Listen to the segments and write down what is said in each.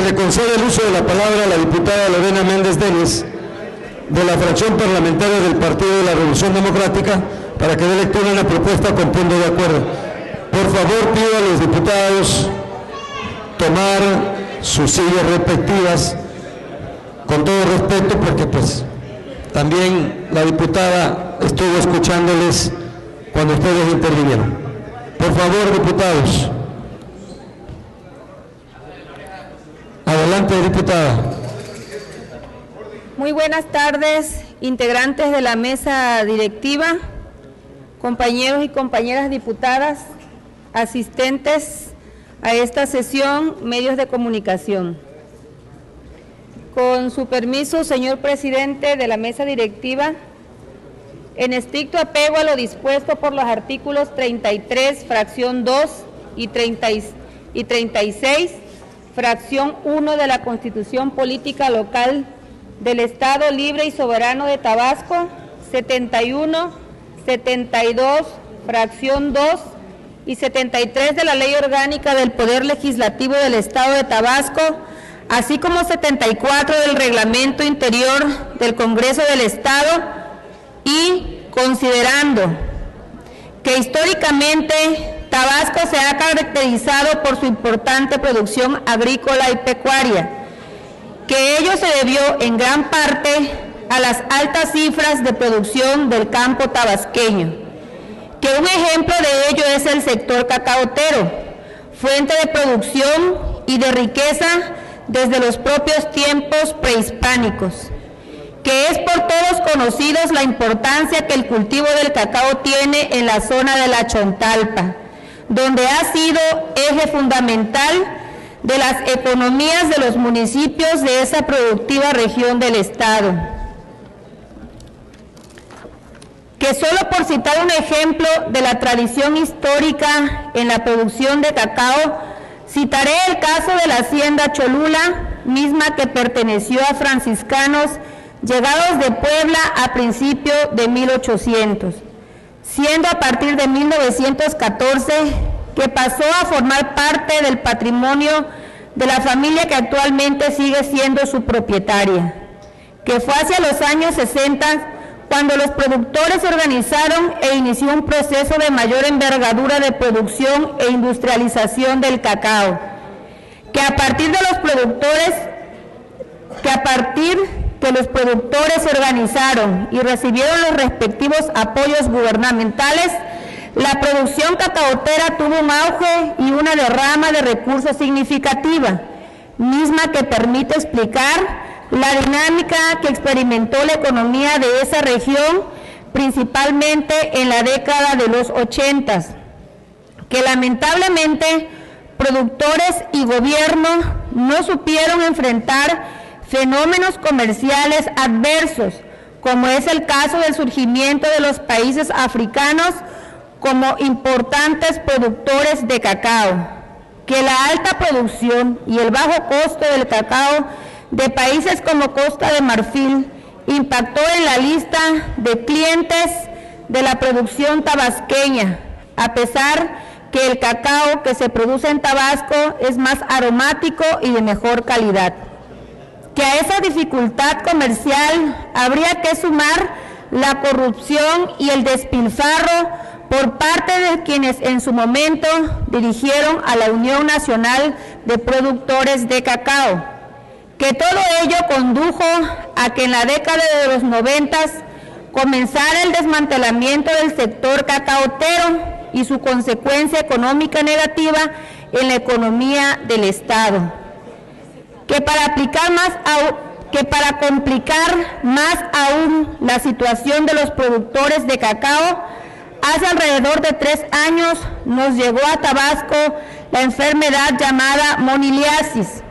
le concede el uso de la palabra a la diputada Lorena Méndez Denis, de la fracción parlamentaria del Partido de la Revolución Democrática, para que dé lectura a la propuesta con punto de acuerdo. Por favor, pido a los diputados tomar sus sillas respectivas, con todo respeto, porque pues también la diputada estuvo escuchándoles cuando ustedes intervinieron. Por favor, diputados. Adelante, diputada. Muy buenas tardes, integrantes de la mesa directiva, compañeros y compañeras diputadas, asistentes a esta sesión, medios de comunicación. Con su permiso, señor presidente de la mesa directiva, en estricto apego a lo dispuesto por los artículos 33, fracción 2 y 36, fracción 1 de la Constitución Política Local del Estado Libre y Soberano de Tabasco, 71, 72, fracción 2 y 73 de la Ley Orgánica del Poder Legislativo del Estado de Tabasco, así como 74 del Reglamento Interior del Congreso del Estado, y considerando que históricamente Tabasco se ha caracterizado por su importante producción agrícola y pecuaria, que ello se debió en gran parte a las altas cifras de producción del campo tabasqueño, que un ejemplo de ello es el sector cacaotero, fuente de producción y de riqueza desde los propios tiempos prehispánicos, que es por todos conocidos la importancia que el cultivo del cacao tiene en la zona de la Chontalpa, donde ha sido eje fundamental de las economías de los municipios de esa productiva región del Estado. Que solo por citar un ejemplo de la tradición histórica en la producción de cacao, citaré el caso de la hacienda Cholula, misma que perteneció a franciscanos llegados de Puebla a principios de 1800, siendo a partir de 1914 que pasó a formar parte del patrimonio de la familia que actualmente sigue siendo su propietaria, que fue hacia los años 60 cuando los productores se organizaron e inició un proceso de mayor envergadura de producción e industrialización del cacao, que a partir que los productores se organizaron y recibieron los respectivos apoyos gubernamentales, la producción cacaotera tuvo un auge y una derrama de recursos significativa, misma que permite explicar la dinámica que experimentó la economía de esa región, principalmente en la década de los 80, que lamentablemente productores y gobierno no supieron enfrentar fenómenos comerciales adversos, como es el caso del surgimiento de los países africanos como importantes productores de cacao, que la alta producción y el bajo costo del cacao de países como Costa de Marfil impactó en la lista de clientes de la producción tabasqueña, a pesar que el cacao que se produce en Tabasco es más aromático y de mejor calidad. Que a esa dificultad comercial habría que sumar la corrupción y el despilfarro por parte de quienes en su momento dirigieron a la Unión Nacional de Productores de Cacao, que todo ello condujo a que en la década de los 90 comenzara el desmantelamiento del sector cacaotero y su consecuencia económica negativa en la economía del Estado. Que para complicar más aún la situación de los productores de cacao, hace alrededor de 3 años nos llegó a Tabasco la enfermedad llamada moniliasis,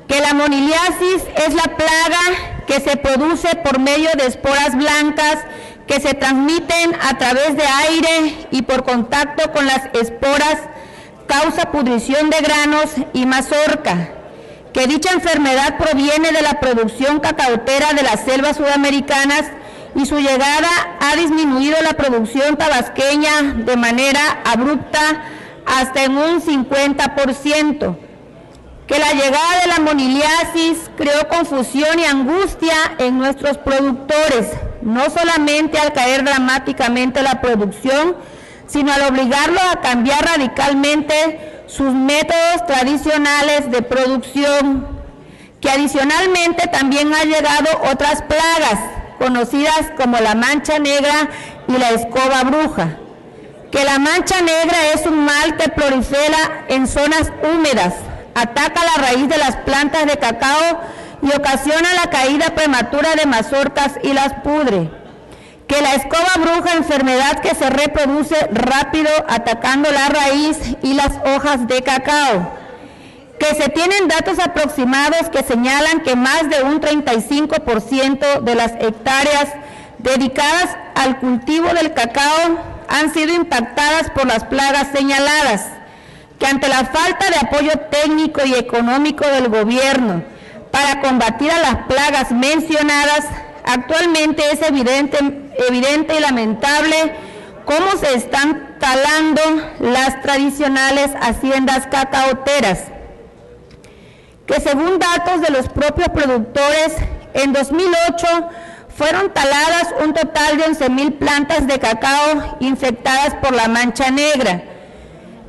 que la moniliasis es la plaga que se produce por medio de esporas blancas que se transmiten a través de aire y por contacto con las esporas causa pudrición de granos y mazorca, que dicha enfermedad proviene de la producción cacaotera de las selvas sudamericanas y su llegada ha disminuido la producción tabasqueña de manera abrupta hasta en un 50%, que la llegada de la moniliasis creó confusión y angustia en nuestros productores, no solamente al caer dramáticamente la producción, sino al obligarlos a cambiar radicalmente sus métodos tradicionales de producción, que adicionalmente también han llegado otras plagas, conocidas como la mancha negra y la escoba bruja, que la mancha negra es un mal que prolifera en zonas húmedas, ataca la raíz de las plantas de cacao y ocasiona la caída prematura de mazorcas y las pudre, que la escoba bruja, enfermedad que se reproduce rápido atacando la raíz y las hojas de cacao, que se tienen datos aproximados que señalan que más de un 35% de las hectáreas dedicadas al cultivo del cacao han sido impactadas por las plagas señaladas, que ante la falta de apoyo técnico y económico del gobierno para combatir a las plagas mencionadas, actualmente es evidente y lamentable cómo se están talando las tradicionales haciendas cacaoteras, que según datos de los propios productores, en 2008 fueron taladas un total de 11,000 plantas de cacao infectadas por la mancha negra,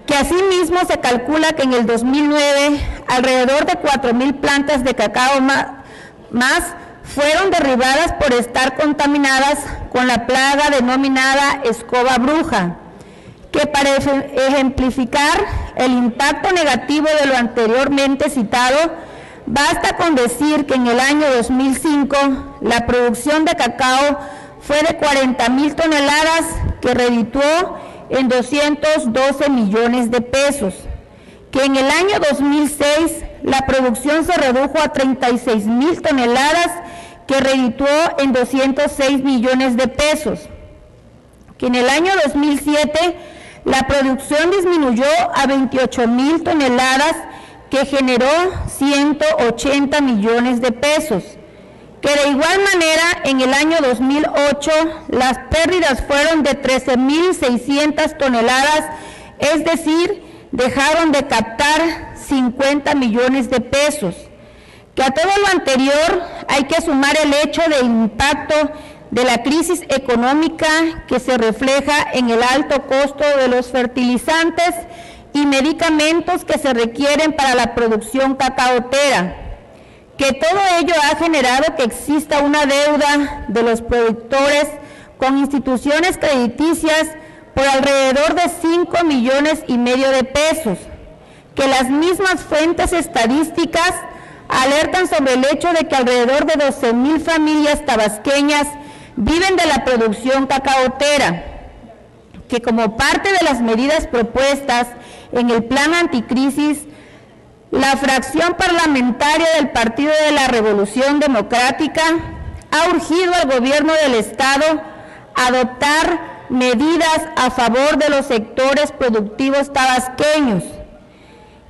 que asimismo se calcula que en el 2009 alrededor de 4,000 plantas de cacao más fueron derribadas por estar contaminadas con la plaga denominada escoba bruja, que para ejemplificar el impacto negativo de lo anteriormente citado, basta con decir que en el año 2005 la producción de cacao fue de 40,000 toneladas, que redituó en 212 millones de pesos, que en el año 2006 la producción se redujo a 36,000 toneladas, que redituó en 206 millones de pesos, que en el año 2007 la producción disminuyó a 28,000 toneladas, que generó 180 millones de pesos, que de igual manera en el año 2008 las pérdidas fueron de 13,600 toneladas, es decir, dejaron de captar 50 millones de pesos, que a todo lo anterior hay que sumar el hecho del impacto de la crisis económica que se refleja en el alto costo de los fertilizantes y medicamentos que se requieren para la producción cacaotera, que todo ello ha generado que exista una deuda de los productores con instituciones crediticias por alrededor de 5,5 millones de pesos, que las mismas fuentes estadísticas alertan sobre el hecho de que alrededor de 12,000 familias tabasqueñas viven de la producción cacaotera, que como parte de las medidas propuestas en el plan anticrisis, la fracción parlamentaria del Partido de la Revolución Democrática ha urgido al gobierno del Estado a adoptar medidas a favor de los sectores productivos tabasqueños,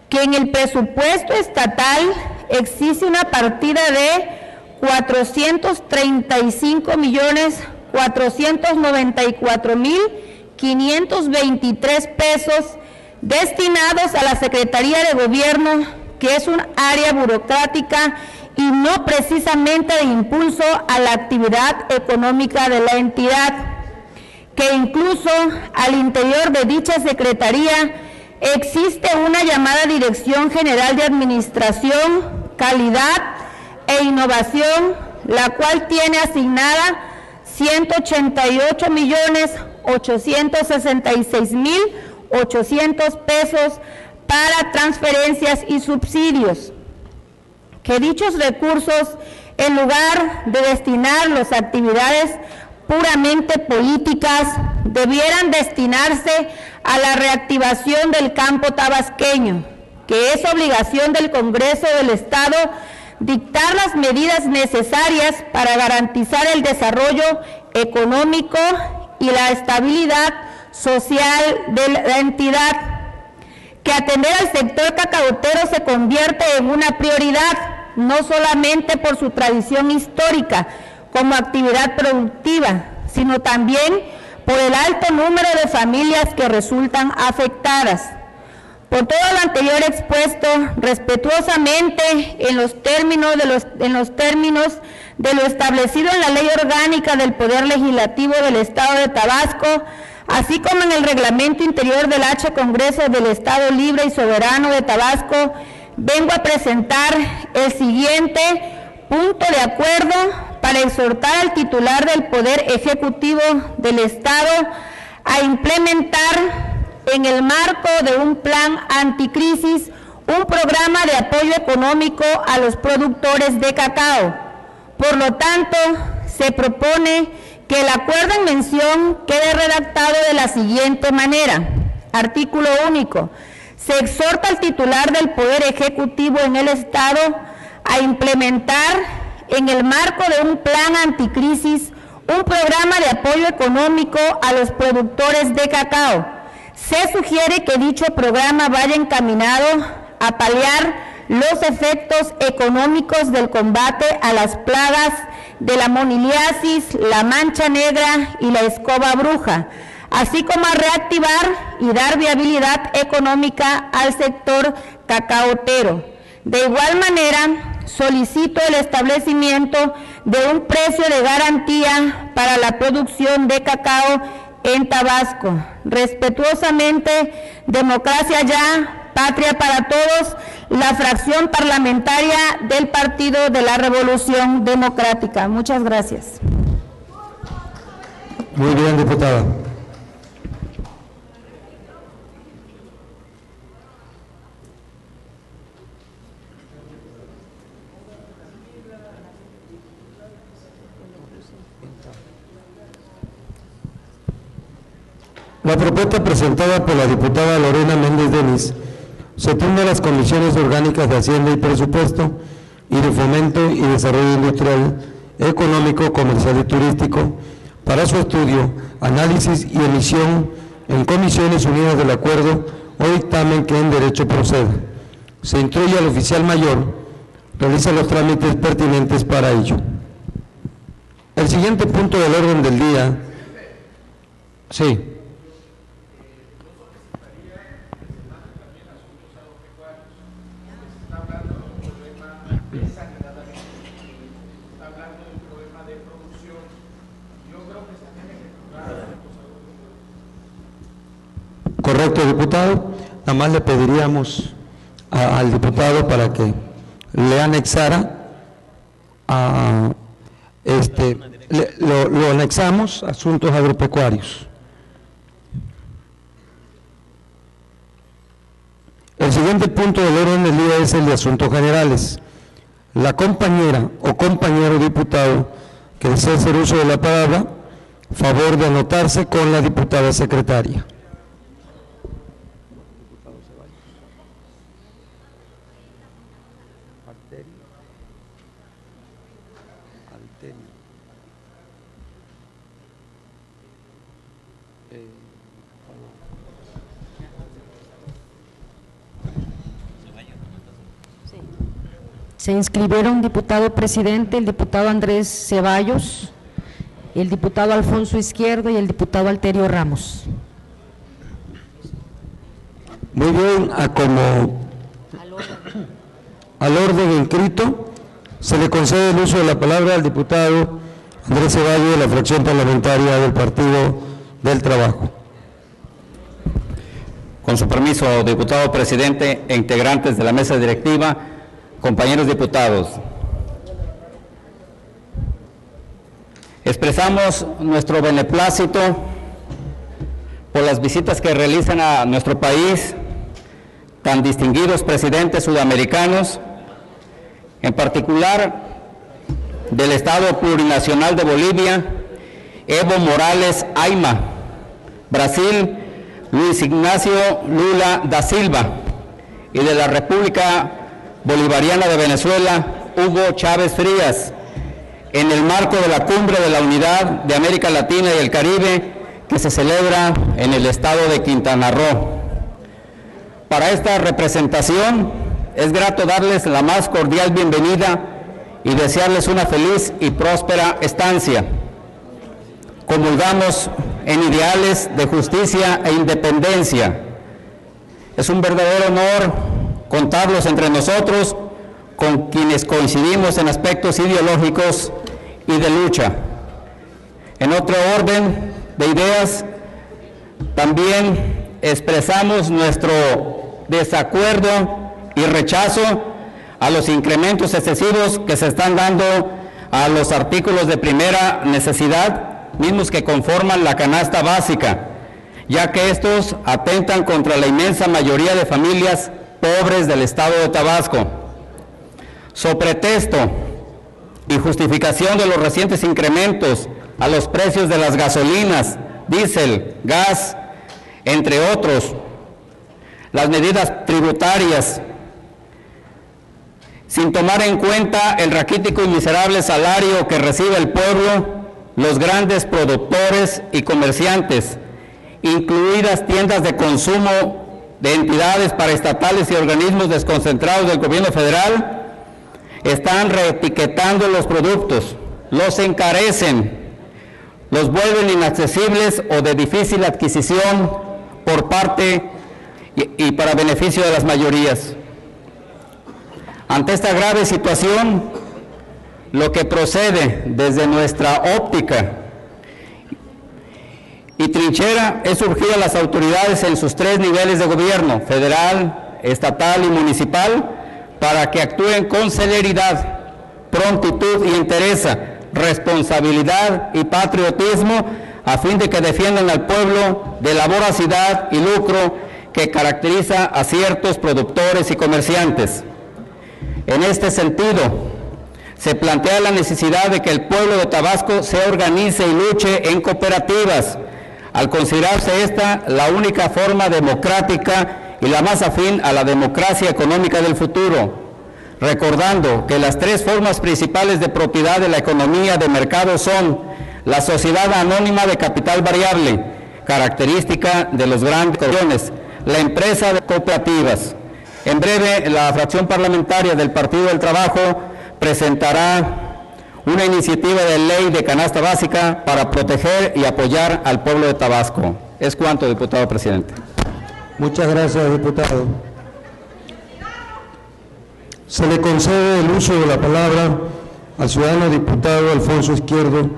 que en el presupuesto estatal existe una partida de 435,494,523 pesos destinados a la Secretaría de Gobierno, que es un área burocrática y no precisamente de impulso a la actividad económica de la entidad, que incluso al interior de dicha Secretaría existe una llamada Dirección General de Administración, Calidad e Innovación, la cual tiene asignada 188,866,800 pesos para transferencias y subsidios, que dichos recursos, en lugar de destinarlos a actividades puramente políticas, debieran destinarse a la reactivación del campo tabasqueño, que es obligación del Congreso del Estado dictar las medidas necesarias para garantizar el desarrollo económico y la estabilidad social de la entidad, que atender al sector cacaotero se convierte en una prioridad, no solamente por su tradición histórica como actividad productiva, sino también por el alto número de familias que resultan afectadas, Por todo lo anterior expuesto, respetuosamente en los términos de lo establecido en la Ley Orgánica del Poder Legislativo del Estado de Tabasco, así como en el Reglamento Interior del H. Congreso del Estado Libre y Soberano de Tabasco, vengo a presentar el siguiente punto de acuerdo para exhortar al titular del Poder Ejecutivo del Estado a implementar en el marco de un plan anticrisis un programa de apoyo económico a los productores de cacao. Por lo tanto, se propone que el acuerdo en mención quede redactado de la siguiente manera. Artículo único. Se exhorta al titular del Poder Ejecutivo en el Estado a implementar en el marco de un plan anticrisis un programa de apoyo económico a los productores de cacao. Se sugiere que dicho programa vaya encaminado a paliar los efectos económicos del combate a las plagas de la moniliasis, la mancha negra y la escoba bruja, así como a reactivar y dar viabilidad económica al sector cacaotero. De igual manera, solicito el establecimiento de un precio de garantía para la producción de cacao en Tabasco. Respetuosamente, Democracia Ya, Patria para Todos, la fracción parlamentaria del Partido de la Revolución Democrática. Muchas gracias. Muy bien, diputada. La propuesta presentada por la diputada Lorena Méndez Denis se turna a las comisiones orgánicas de Hacienda y Presupuesto y de Fomento y Desarrollo Industrial, Económico, Comercial y Turístico para su estudio, análisis y emisión en comisiones unidas del acuerdo o dictamen que en derecho proceda. Se instruye al oficial mayor, realiza los trámites pertinentes para ello. El siguiente punto del orden del día, sí. Correcto, diputado. Nada más le pediríamos al diputado para que le anexara lo anexamos, asuntos agropecuarios. El siguiente punto del orden del día es el de asuntos generales. La compañera o compañero diputado que desea hacer uso de la palabra, favor de anotarse con la diputada secretaria. Se inscribieron diputado presidente, el diputado Andrés Ceballos, el diputado Alfonso Izquierdo y el diputado Alterio Ramos. Muy bien, al orden inscrito, se le concede el uso de la palabra al diputado Andrés Ceballos de la fracción parlamentaria del Partido del Trabajo. Con su permiso, diputado presidente e integrantes de la mesa directiva, compañeros diputados, expresamos nuestro beneplácito por las visitas que realizan a nuestro país tan distinguidos presidentes sudamericanos, en particular del Estado Plurinacional de Bolivia, Evo Morales Ayma, Brasil, Luis Ignacio Lula da Silva, y de la República Bolivariana de Venezuela, Hugo Chávez Frías, en el marco de la Cumbre de la Unidad de América Latina y el Caribe que se celebra en el estado de Quintana Roo. Para esta representación es grato darles la más cordial bienvenida y desearles una feliz y próspera estancia. Comulgamos en ideales de justicia e independencia Es un verdadero honor contarlos entre nosotros con quienes coincidimos en aspectos ideológicos y de lucha. En otro orden de ideas, también expresamos nuestro desacuerdo y rechazo a los incrementos excesivos que se están dando a los artículos de primera necesidad, mismos que conforman la canasta básica, ya que estos atentan contra la inmensa mayoría de familias pobres del estado de Tabasco. So pretexto y justificación de los recientes incrementos a los precios de las gasolinas, diésel, gas, entre otros, las medidas tributarias, sin tomar en cuenta el raquítico y miserable salario que recibe el pueblo, los grandes productores y comerciantes, incluidas tiendas de consumo de entidades paraestatales y organismos desconcentrados del gobierno federal, están reetiquetando los productos, los encarecen, los vuelven inaccesibles o de difícil adquisición por parte y para beneficio de las mayorías. Ante esta grave situación, lo que procede desde nuestra óptica y trinchera es urgir a las autoridades en sus tres niveles de gobierno, federal, estatal y municipal, para que actúen con celeridad, prontitud y entereza, responsabilidad y patriotismo, a fin de que defiendan al pueblo de la voracidad y lucro que caracteriza a ciertos productores y comerciantes. En este sentido, se plantea la necesidad de que el pueblo de Tabasco se organice y luche en cooperativas, al considerarse esta la única forma democrática y la más afín a la democracia económica del futuro, recordando que las tres formas principales de propiedad de la economía de mercado son la sociedad anónima de capital variable, característica de los grandes corporaciones, la empresa de cooperativas. En breve, la fracción parlamentaria del Partido del Trabajo presentará una iniciativa de ley de canasta básica para proteger y apoyar al pueblo de Tabasco. Es cuanto, diputado presidente. Muchas gracias, diputado. Se le concede el uso de la palabra al ciudadano diputado Alfonso Izquierdo,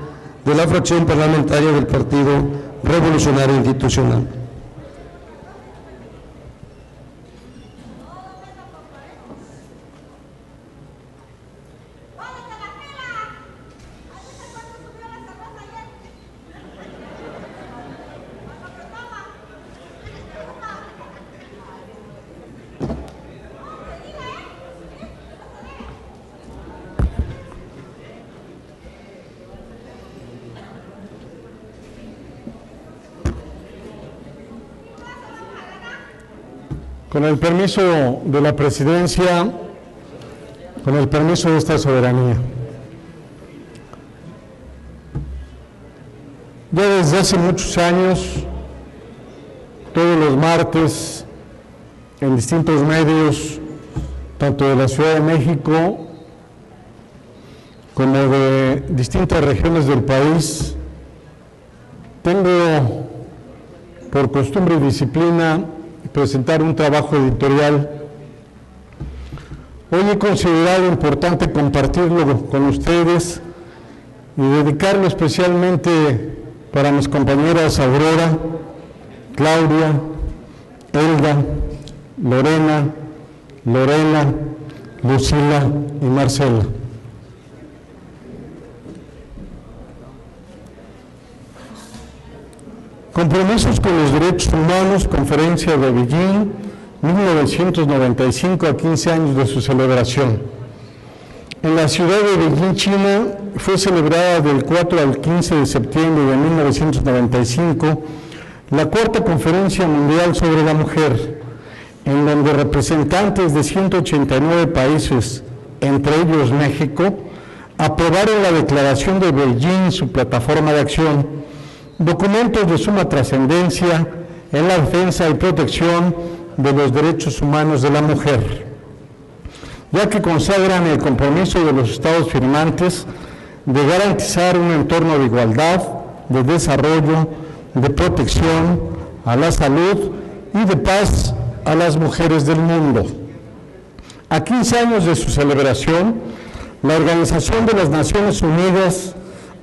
de la fracción parlamentaria del Partido Revolucionario Institucional. Con el permiso de la presidencia, con el permiso de esta soberanía. Ya desde hace muchos años, todos los martes, en distintos medios, tanto de la Ciudad de México como de distintas regiones del país, tengo por costumbre y disciplina presentar un trabajo editorial. Hoy he considerado importante compartirlo con ustedes y dedicarlo especialmente para mis compañeras Aurora, Claudia, Elda, Lorena, Lucila y Marcela. Compromisos con los derechos humanos, Conferencia de Beijing, 1995, a 15 años de su celebración. En la ciudad de Beijing, China, fue celebrada del 4 al 15 de septiembre de 1995 la cuarta Conferencia Mundial sobre la Mujer, en donde representantes de 189 países, entre ellos México, aprobaron la Declaración de Beijing, su plataforma de acción, documentos de suma trascendencia en la defensa y protección de los derechos humanos de la mujer, ya que consagran el compromiso de los Estados firmantes de garantizar un entorno de igualdad, de desarrollo, de protección a la salud y de paz a las mujeres del mundo. A 15 años de su celebración, la Organización de las Naciones Unidas,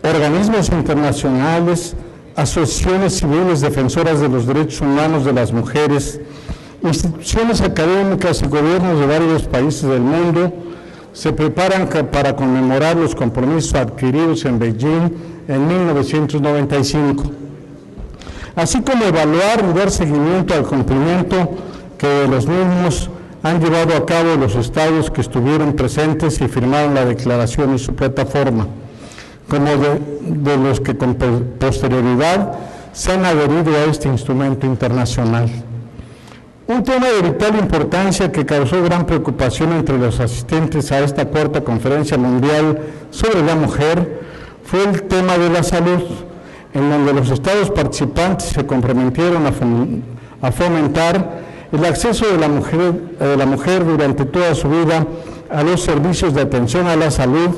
organismos internacionales, asociaciones civiles defensoras de los derechos humanos de las mujeres, instituciones académicas y gobiernos de varios países del mundo se preparan para conmemorar los compromisos adquiridos en Beijing en 1995, así como evaluar y dar seguimiento al cumplimiento que de los mismos han llevado a cabo los estados que estuvieron presentes y firmaron la declaración en su plataforma, como de los que con posterioridad se han adherido a este instrumento internacional. Un tema de vital importancia que causó gran preocupación entre los asistentes a esta cuarta conferencia mundial sobre la mujer fue el tema de la salud, en donde los estados participantes se comprometieron a fomentar el acceso de la mujer durante toda su vida a los servicios de atención a la salud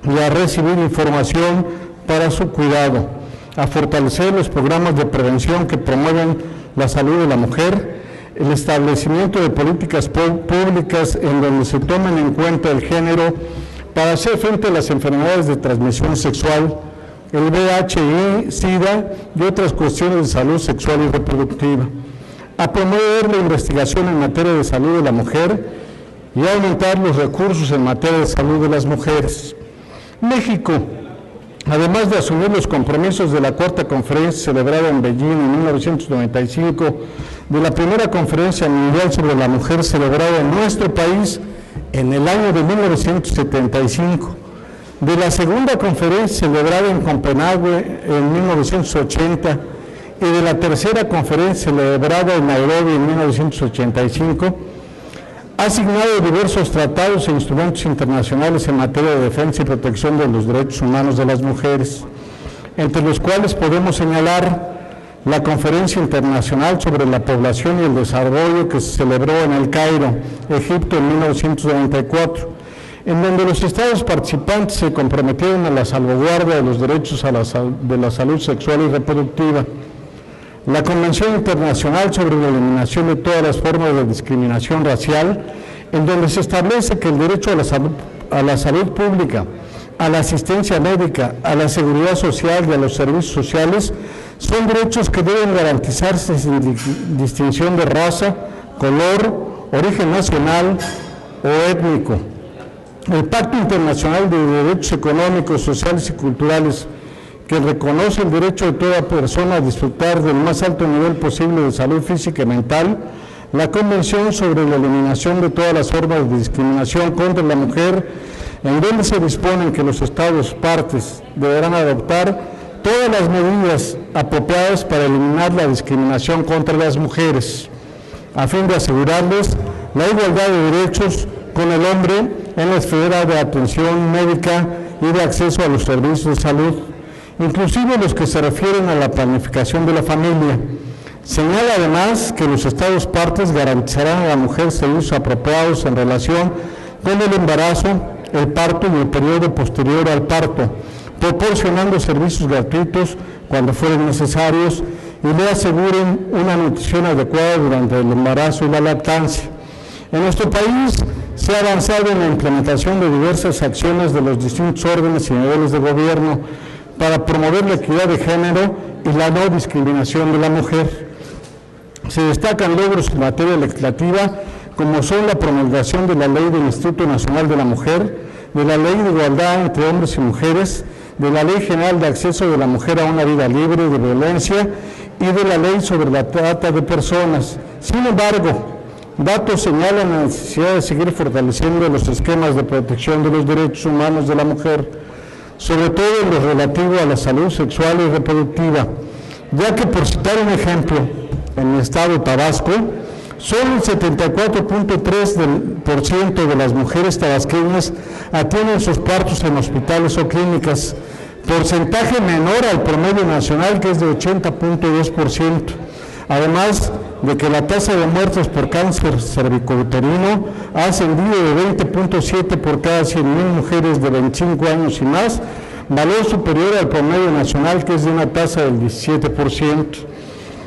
y a recibir información para su cuidado, a fortalecer los programas de prevención que promueven la salud de la mujer, el establecimiento de políticas públicas en donde se tomen en cuenta el género para hacer frente a las enfermedades de transmisión sexual, el VIH, SIDA y otras cuestiones de salud sexual y reproductiva, a promover la investigación en materia de salud de la mujer y a aumentar los recursos en materia de salud de las mujeres. México, además de asumir los compromisos de la cuarta conferencia celebrada en Beijing en 1995, de la primera conferencia mundial sobre la mujer celebrada en nuestro país en el año de 1975, de la segunda conferencia celebrada en Copenhague en 1980 y de la tercera conferencia celebrada en Nairobi en 1985, ha asignado diversos tratados e instrumentos internacionales en materia de defensa y protección de los derechos humanos de las mujeres, entre los cuales podemos señalar la Conferencia Internacional sobre la Población y el Desarrollo que se celebró en El Cairo, Egipto, en 1994, en donde los estados participantes se comprometieron a la salvaguarda de los derechos de la salud sexual y reproductiva. La Convención Internacional sobre la Eliminación de todas las formas de discriminación racial, en donde se establece que el derecho a la salud pública, a la asistencia médica, a la seguridad social y a los servicios sociales son derechos que deben garantizarse sin distinción de raza, color, origen nacional o étnico. El Pacto Internacional de Derechos Económicos, Sociales y Culturales, que reconoce el derecho de toda persona a disfrutar del más alto nivel posible de salud física y mental, la Convención sobre la Eliminación de todas las formas de discriminación contra la mujer, en donde se disponen que los estados partes deberán adoptar todas las medidas apropiadas para eliminar la discriminación contra las mujeres, a fin de asegurarles la igualdad de derechos con el hombre en la esfera de atención médica y de acceso a los servicios de salud, inclusive los que se refieren a la planificación de la familia. Señala además que los estados partes garantizarán a la mujer servicios apropiados en relación con el embarazo, el parto y el periodo posterior al parto, proporcionando servicios gratuitos cuando fueren necesarios y le aseguren una nutrición adecuada durante el embarazo y la lactancia. En nuestro país se ha avanzado en la implementación de diversas acciones de los distintos órdenes y niveles de gobierno para promover la equidad de género y la no discriminación de la mujer. Se destacan logros en materia legislativa como son la promulgación de la Ley del Instituto Nacional de la Mujer, de la Ley de Igualdad entre Hombres y Mujeres, de la Ley General de Acceso de la Mujer a una Vida Libre de Violencia y de la Ley sobre la Trata de Personas. Sin embargo, datos señalan la necesidad de seguir fortaleciendo los esquemas de protección de los derechos humanos de la mujer, sobre todo en lo relativo a la salud sexual y reproductiva, ya que, por citar un ejemplo, en el estado de Tabasco, solo el 74.3% de las mujeres tabasqueñas atienden sus partos en hospitales o clínicas, porcentaje menor al promedio nacional, que es de 80.2%, además de que la tasa de muertes por cáncer cervicouterino ha ascendido de 20.7 por cada 100.000 mujeres de 25 años y más, valor superior al promedio nacional, que es de una tasa del 17%.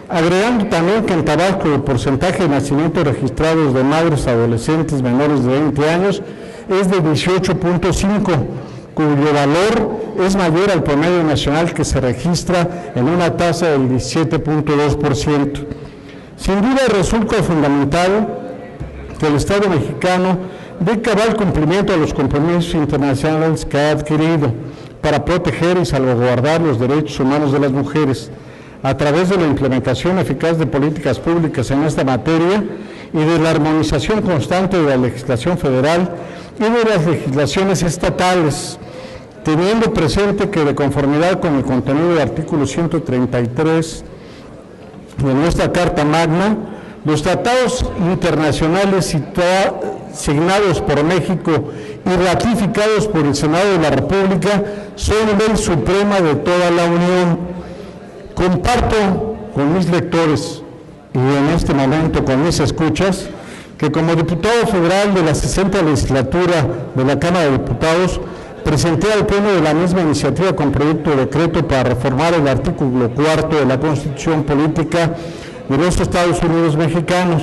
agregando también que en Tabasco el porcentaje de nacimientos registrados de madres adolescentes menores de 20 años es de 18.5, cuyo valor es mayor al promedio nacional que se registra en una tasa del 17.2%. Sin duda resulta fundamental que el Estado mexicano dé cabal cumplimiento a los compromisos internacionales que ha adquirido para proteger y salvaguardar los derechos humanos de las mujeres, a través de la implementación eficaz de políticas públicas en esta materia y de la armonización constante de la legislación federal y de las legislaciones estatales, teniendo presente que de conformidad con el contenido del artículo 133 de nuestra Carta Magna, los tratados internacionales signados por México y ratificados por el Senado de la República son ley suprema de toda la Unión. Comparto con mis lectores y en este momento con mis escuchas que como diputado federal de la 60ª legislatura de la Cámara de Diputados presenté al Pleno de la misma iniciativa con proyecto de decreto para reformar el artículo 4 de la Constitución Política de los Estados Unidos Mexicanos,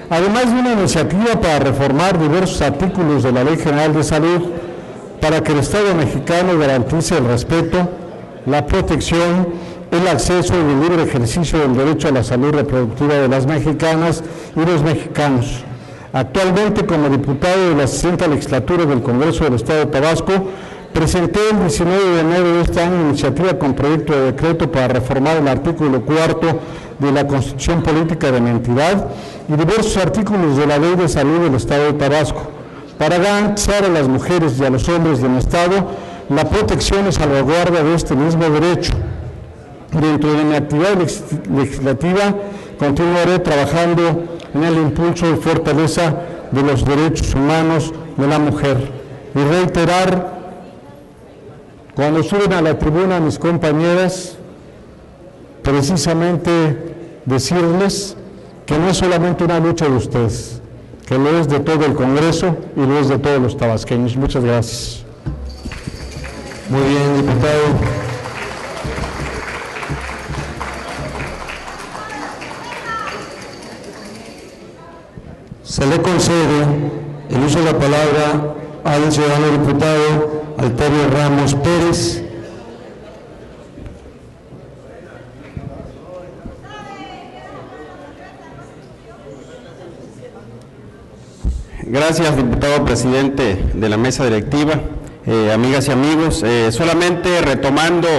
además de una iniciativa para reformar diversos artículos de la Ley General de Salud para que el Estado mexicano garantice el respeto, la protección, el acceso y el libre ejercicio del derecho a la salud reproductiva de las mexicanas y los mexicanos. Actualmente, como diputado de la 60ª legislatura del Congreso del Estado de Tabasco, presenté el 19 de enero de este año iniciativa con proyecto de decreto para reformar el artículo 4 de la Constitución Política de mi entidad y diversos artículos de la Ley de Salud del Estado de Tabasco, para garantizar a las mujeres y a los hombres de mi estado la protección y salvaguarda de este mismo derecho. Dentro de mi actividad legislativa, continuaré trabajando en el impulso y fortaleza de los derechos humanos de la mujer. Y reiterar, cuando suben a la tribuna mis compañeras, precisamente decirles que no es solamente una lucha de ustedes, que lo es de todo el Congreso y lo es de todos los tabasqueños. Muchas gracias. Muy bien, diputado. Se le concede el uso de la palabra al ciudadano diputado Alterio Ramos Pérez. Gracias, diputado presidente de la mesa directiva, amigas y amigos. Solamente retomando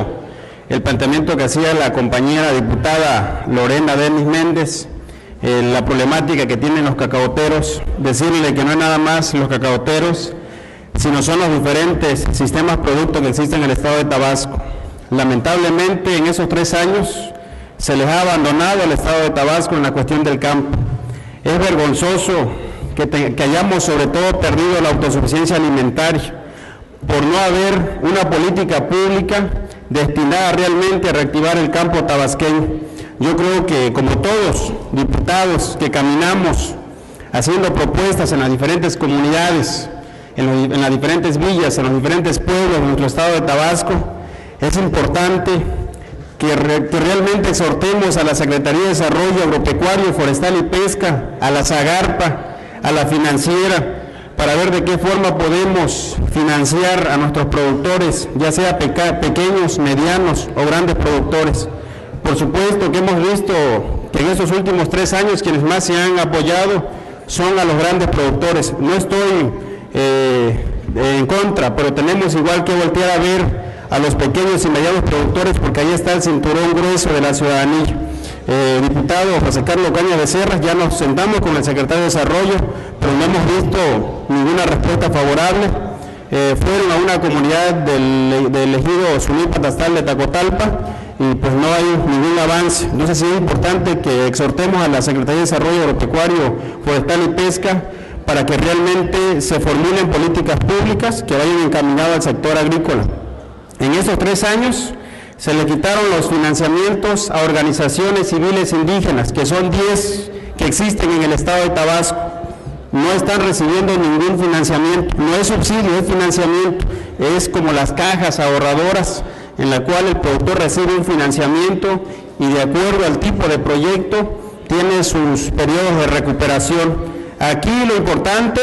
el planteamiento que hacía la compañera diputada Lorena Denis Méndez, la problemática que tienen los cacaoteros, decirle que no es nada más los cacaoteros, sino son los diferentes sistemas productos que existen en el estado de Tabasco. Lamentablemente, en esos 3 años se les ha abandonado al estado de Tabasco en la cuestión del campo. Es vergonzoso que hayamos sobre todo perdido la autosuficiencia alimentaria por no haber una política pública destinada realmente a reactivar el campo tabasqueño. Yo creo que como todos, diputados que caminamos haciendo propuestas en las diferentes comunidades, en las diferentes villas, en los diferentes pueblos de nuestro estado de Tabasco, es importante que realmente exhortemos a la Secretaría de Desarrollo Agropecuario, Forestal y Pesca, a la Zagarpa, a la financiera, para ver de qué forma podemos financiar a nuestros productores, ya sea pequeños, medianos o grandes productores. Por supuesto que hemos visto que en estos últimos 3 años quienes más se han apoyado son a los grandes productores. No estoy en contra, pero tenemos igual que voltear a ver a los pequeños y medianos productores, porque ahí está el cinturón grueso de la ciudadanía. Diputado José Carlos Cañas Becerra, ya nos sentamos con el secretario de Desarrollo, pero no hemos visto ninguna respuesta favorable. Fueron a una comunidad del ejido Zunipa-Tastal de Tacotalpa y pues no hay ningún avance. Entonces sí es importante que exhortemos a la Secretaría de Desarrollo Agropecuario, Forestal y Pesca para que realmente se formulen políticas públicas que vayan encaminadas al sector agrícola. En esos 3 años se le quitaron los financiamientos a organizaciones civiles indígenas, que son 10 que existen en el estado de Tabasco. No están recibiendo ningún financiamiento, no es subsidio, es financiamiento, es como las cajas ahorradoras en la cual el productor recibe un financiamiento y de acuerdo al tipo de proyecto tiene sus periodos de recuperación. Aquí lo importante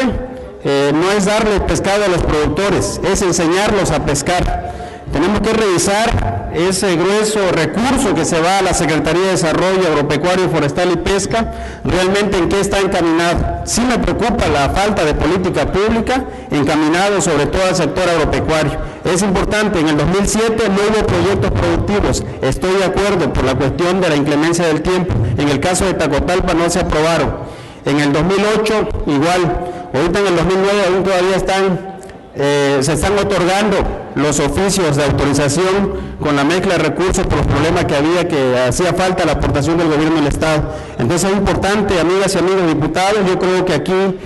no es darle pescado a los productores, es enseñarlos a pescar. Tenemos que revisar ese grueso recurso que se va a la Secretaría de Desarrollo Agropecuario, Forestal y Pesca, realmente en qué está encaminado. Sí me preocupa la falta de política pública encaminado sobre todo al sector agropecuario. Es importante, en el 2007 no hubo proyectos productivos, estoy de acuerdo por la cuestión de la inclemencia del tiempo. En el caso de Tacotalpa no se aprobaron. En el 2008 igual, ahorita en el 2009 aún todavía se están otorgando los oficios de autorización con la mezcla de recursos por los problemas que había, que hacía falta la aportación del gobierno del Estado. Entonces es importante, amigas y amigos diputados, yo creo que aquí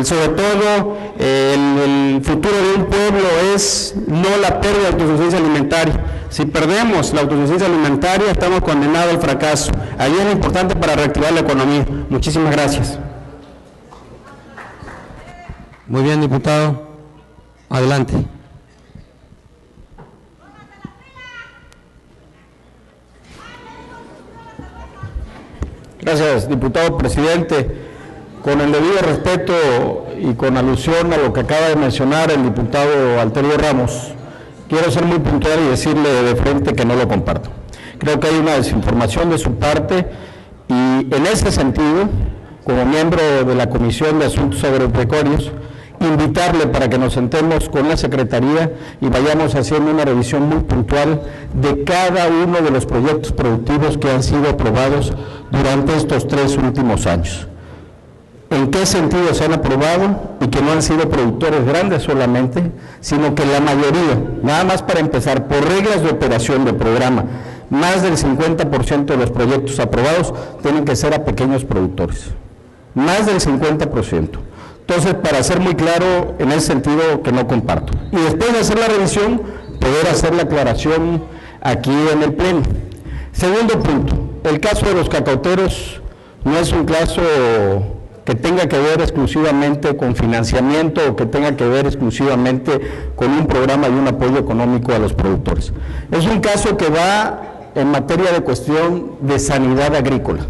sobre todo el futuro de un pueblo es no la pérdida de autosuficiencia alimentaria. Si perdemos la autosuficiencia alimentaria estamos condenados al fracaso. Ahí es lo importante para reactivar la economía. Muchísimas gracias. Muy bien, diputado. Adelante. Gracias, diputado presidente. Con el debido respeto y con alusión a lo que acaba de mencionar el diputado Alterio Ramos, quiero ser muy puntual y decirle de frente que no lo comparto. Creo que hay una desinformación de su parte y en ese sentido, como miembro de la Comisión de Asuntos Agropecuarios, invitarle para que nos sentemos con la Secretaría y vayamos haciendo una revisión muy puntual de cada uno de los proyectos productivos que han sido aprobados durante estos 3 últimos años. ¿En qué sentido se han aprobado? Y que no han sido productores grandes solamente, sino que la mayoría, nada más para empezar, por reglas de operación de programa, más del 50% de los proyectos aprobados tienen que ser a pequeños productores, más del 50%. Entonces, para ser muy claro, en ese sentido que no comparto. Y después de hacer la revisión, poder hacer la aclaración aquí en el Pleno. Segundo punto, el caso de los cacauteros no es un caso que tenga que ver exclusivamente con financiamiento o que tenga que ver exclusivamente con un programa y un apoyo económico a los productores. Es un caso que va en materia de cuestión de sanidad agrícola.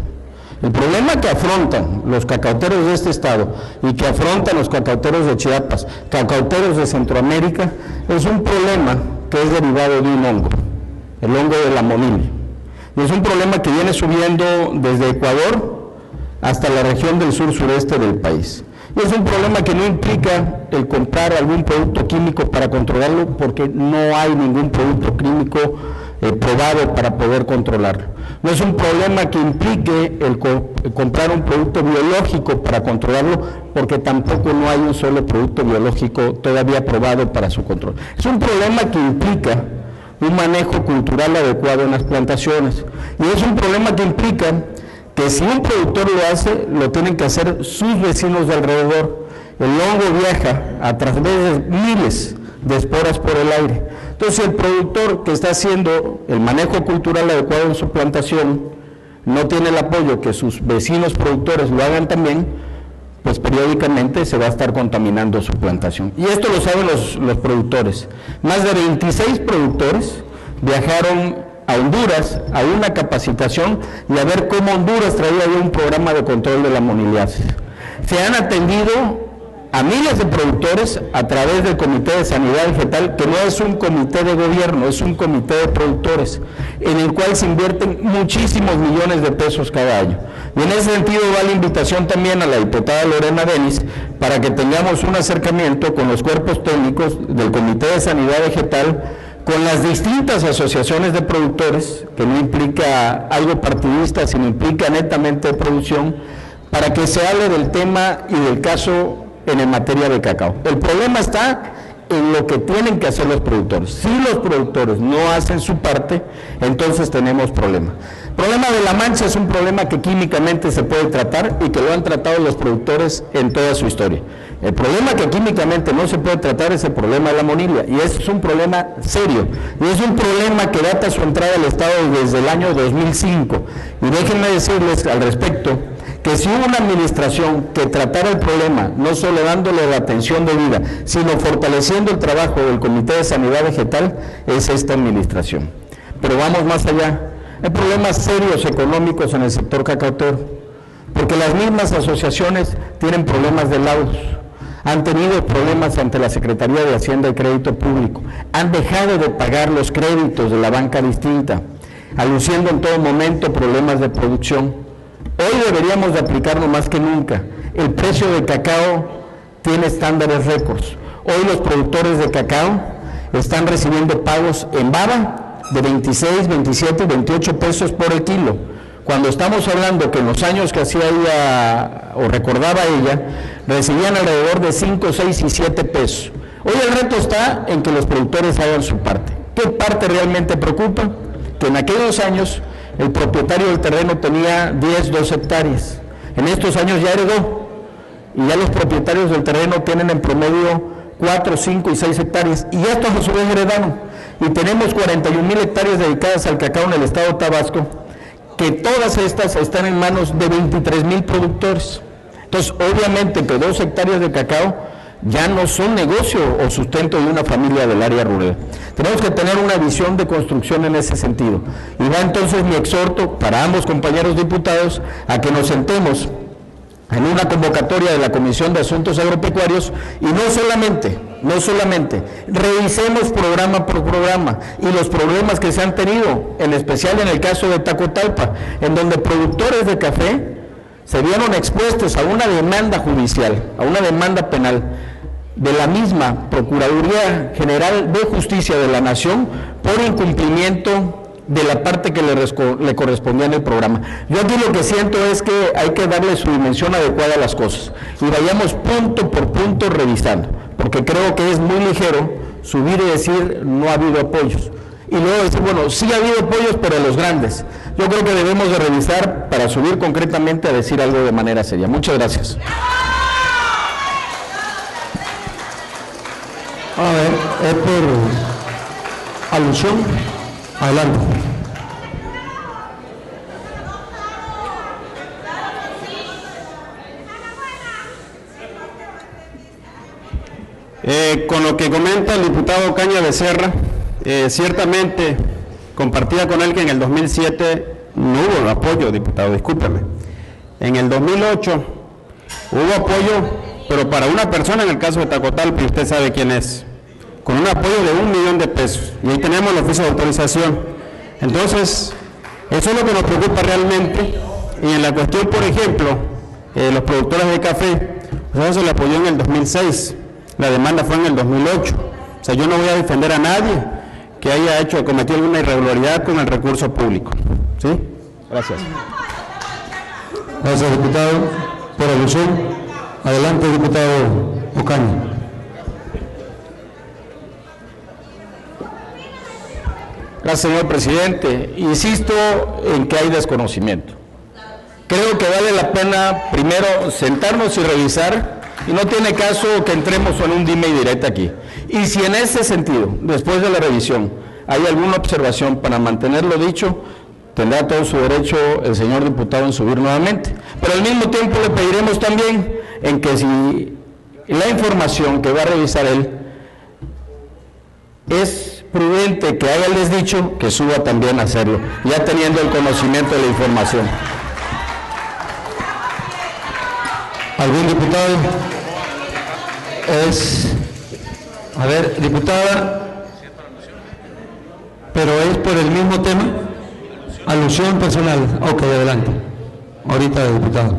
El problema que afrontan los cacauteros de este estado y que afrontan los cacauteros de Chiapas, cacauteros de Centroamérica, es un problema que es derivado de un hongo, el hongo de la monilia. Y es un problema que viene subiendo desde Ecuador hasta la región del sur-sureste del país. Y es un problema que no implica el comprar algún producto químico para controlarlo, porque no hay ningún producto químico probado para poder controlarlo. No es un problema que implique el comprar un producto biológico para controlarlo, porque tampoco no hay un solo producto biológico todavía probado para su control. Es un problema que implica un manejo cultural adecuado en las plantaciones, y es un problema que implica que si un productor lo hace, lo tienen que hacer sus vecinos de alrededor. El hongo viaja a través de miles de esporas por el aire. Entonces, el productor que está haciendo el manejo cultural adecuado en su plantación no tiene el apoyo que sus vecinos productores lo hagan también, pues periódicamente se va a estar contaminando su plantación. Y esto lo saben los productores. Más de 26 productores viajaron a Honduras a una capacitación y a ver cómo Honduras traía un programa de control de la moniliasis. Se han atendido a miles de productores a través del Comité de Sanidad Vegetal, que no es un comité de gobierno, es un comité de productores, en el cual se invierten muchísimos millones de pesos cada año. Y en ese sentido va la invitación también a la diputada Lorena Denis para que tengamos un acercamiento con los cuerpos técnicos del Comité de Sanidad Vegetal, con las distintas asociaciones de productores, que no implica algo partidista, sino implica netamente producción, para que se hable del tema y del caso en materia de cacao. El problema está en lo que tienen que hacer los productores. Si los productores no hacen su parte, entonces tenemos problema. El problema de la mancha es un problema que químicamente se puede tratar y que lo han tratado los productores en toda su historia. El problema que químicamente no se puede tratar es el problema de la monilia, y es un problema serio, y es un problema que data su entrada al Estado desde el año 2005. Y déjenme decirles al respecto que si hubo una administración que tratara el problema, no solo dándole la atención debida, sino fortaleciendo el trabajo del Comité de Sanidad Vegetal, es esta administración. Pero vamos más allá. Hay problemas serios económicos en el sector cacautero, porque las mismas asociaciones tienen problemas de laudos, han tenido problemas ante la Secretaría de Hacienda y Crédito Público, han dejado de pagar los créditos de la banca distinta, aluciendo en todo momento problemas de producción. Hoy deberíamos de aplicarlo más que nunca. El precio de cacao tiene estándares récords. Hoy los productores de cacao están recibiendo pagos en baba de 26, 27 y 28 pesos por el kilo, cuando estamos hablando que en los años que hacía ella, o recordaba ella, recibían alrededor de 5, 6 y 7 pesos. Hoy el reto está en que los productores hagan su parte. ¿Qué parte realmente preocupa? Que en aquellos años el propietario del terreno tenía 10, 12 hectáreas. En estos años ya heredó, y ya los propietarios del terreno tienen en promedio 4, 5 y 6 hectáreas, y estos a su vez heredaron. Y tenemos 41,000 hectáreas dedicadas al cacao en el estado de Tabasco, que todas estas están en manos de 23,000 productores. Entonces, obviamente que 2 hectáreas de cacao ya no son negocio o sustento de una familia del área rural. Tenemos que tener una visión de construcción en ese sentido. Y va entonces mi exhorto para ambos compañeros diputados a que nos sentemos en una convocatoria de la Comisión de Asuntos Agropecuarios y no solamente, revisemos programa por programa y los problemas que se han tenido, en especial en el caso de Tacotalpa, en donde productores de café se vieron expuestos a una demanda judicial, a una demanda penal de la misma Procuraduría General de Justicia de la Nación por incumplimiento de la parte que le correspondía en el programa. Yo aquí lo que siento es que hay que darle su dimensión adecuada a las cosas y vayamos punto por punto revisando, porque creo que es muy ligero subir y decir no ha habido apoyos y luego decir, bueno, sí ha habido apoyos, pero los grandes. Yo creo que debemos de revisar para subir concretamente a decir algo de manera seria. Muchas gracias. A ver, es por alusión. Adelante. Con lo que comenta el diputado Ocaña Becerra, ciertamente compartía con él que en el 2007 no hubo apoyo, diputado, discúlpeme. En el 2008 hubo apoyo, pero para una persona en el caso de Tacotalpa, y usted sabe quién es, con un apoyo de 1 millón de pesos, y ahí tenemos el oficio de autorización. Entonces, eso es lo que nos preocupa realmente, y en la cuestión, por ejemplo, los productores de café, pues eso se le apoyó en el 2006, la demanda fue en el 2008, o sea, yo no voy a defender a nadie que haya cometido alguna irregularidad con el recurso público, ¿sí? Gracias. Gracias, diputado. Por alusión, adelante, diputado Ocaña. Gracias, señor presidente. Insisto en que hay desconocimiento. Creo que vale la pena primero sentarnos y revisar, y no tiene caso que entremos en un dime y direte aquí. Y si en ese sentido, después de la revisión, hay alguna observación para mantenerlo dicho, tendrá todo su derecho el señor diputado en subir nuevamente. Pero al mismo tiempo le pediremos también en que si la información que va a revisar él es prudente que haga el desdicho, que suba también a hacerlo, ya teniendo el conocimiento de la información. ¿Algún diputado? A ver, diputada, pero es por el mismo tema, alusión personal. Ok, adelante. Ahorita, diputado.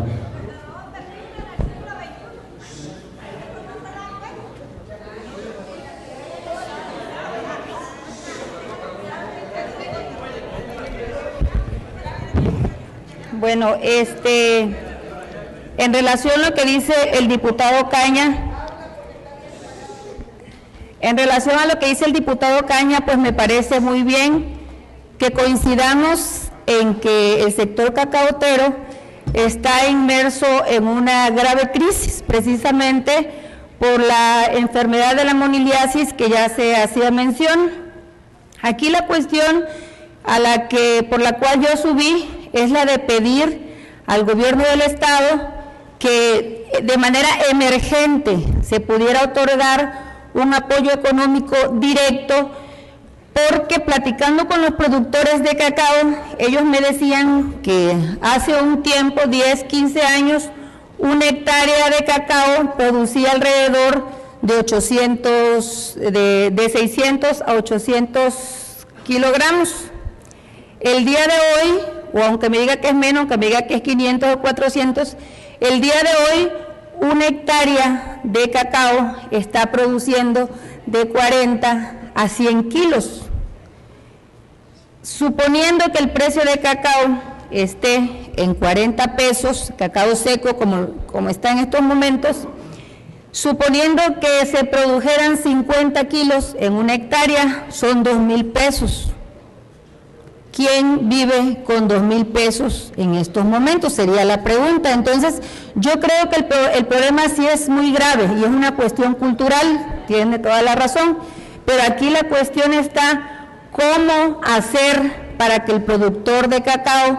Bueno, en relación a lo que dice el diputado Caña, pues me parece muy bien que coincidamos en que el sector cacautero está inmerso en una grave crisis, precisamente por la enfermedad de la moniliasis que ya se hacía mención. Aquí la cuestión por la cual yo subí es la de pedir al gobierno del estado que de manera emergente se pudiera otorgar un apoyo económico directo porque platicando con los productores de cacao, ellos me decían que hace un tiempo, 10, 15 años, una hectárea de cacao producía alrededor de 600 a 800 kilogramos. El día de hoy, o aunque me diga que es menos, aunque me diga que es 500 o 400, el día de hoy una hectárea de cacao está produciendo de 40 a 100 kilos. Suponiendo que el precio de cacao esté en 40 pesos, cacao seco como está en estos momentos, suponiendo que se produjeran 50 kilos en una hectárea, son 2,000 pesos. ¿Quién vive con 2,000 pesos en estos momentos? Sería la pregunta. Entonces, yo creo que el problema sí es muy grave y es una cuestión cultural, tiene toda la razón, pero aquí la cuestión está cómo hacer para que el productor de cacao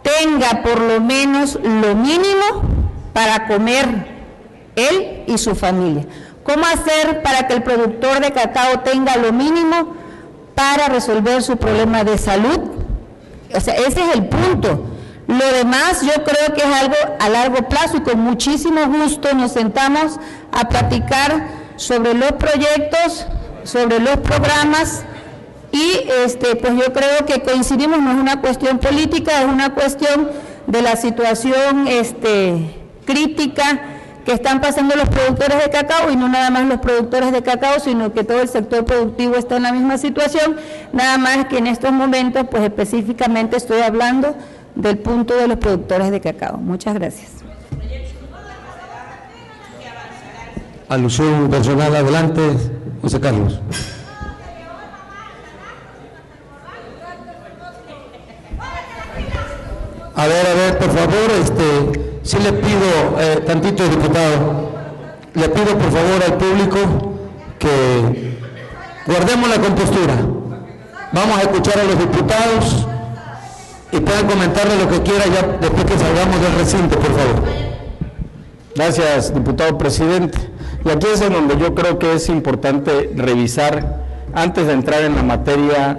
tenga por lo menos lo mínimo para comer él y su familia. ¿Cómo hacer para que el productor de cacao tenga lo mínimo para resolver su problema de salud? O sea, ese es el punto. Lo demás yo creo que es algo a largo plazo y con muchísimo gusto nos sentamos a platicar sobre los proyectos, sobre los programas y pues yo creo que coincidimos, no es una cuestión política, es una cuestión de la situación crítica que están pasando los productores de cacao, y no nada más los productores de cacao, sino que todo el sector productivo está en la misma situación, nada más que en estos momentos, pues específicamente estoy hablando del punto de los productores de cacao. Muchas gracias. Alusión personal, adelante, José Carlos. A ver, por favor, sí le pido, tantito, diputado, le pido por favor al público que guardemos la compostura. Vamos a escuchar a los diputados y pueden comentarle lo que quiera ya después que salgamos del recinto, por favor. Gracias, diputado presidente. Y aquí es en donde yo creo que es importante revisar, antes de entrar en la materia,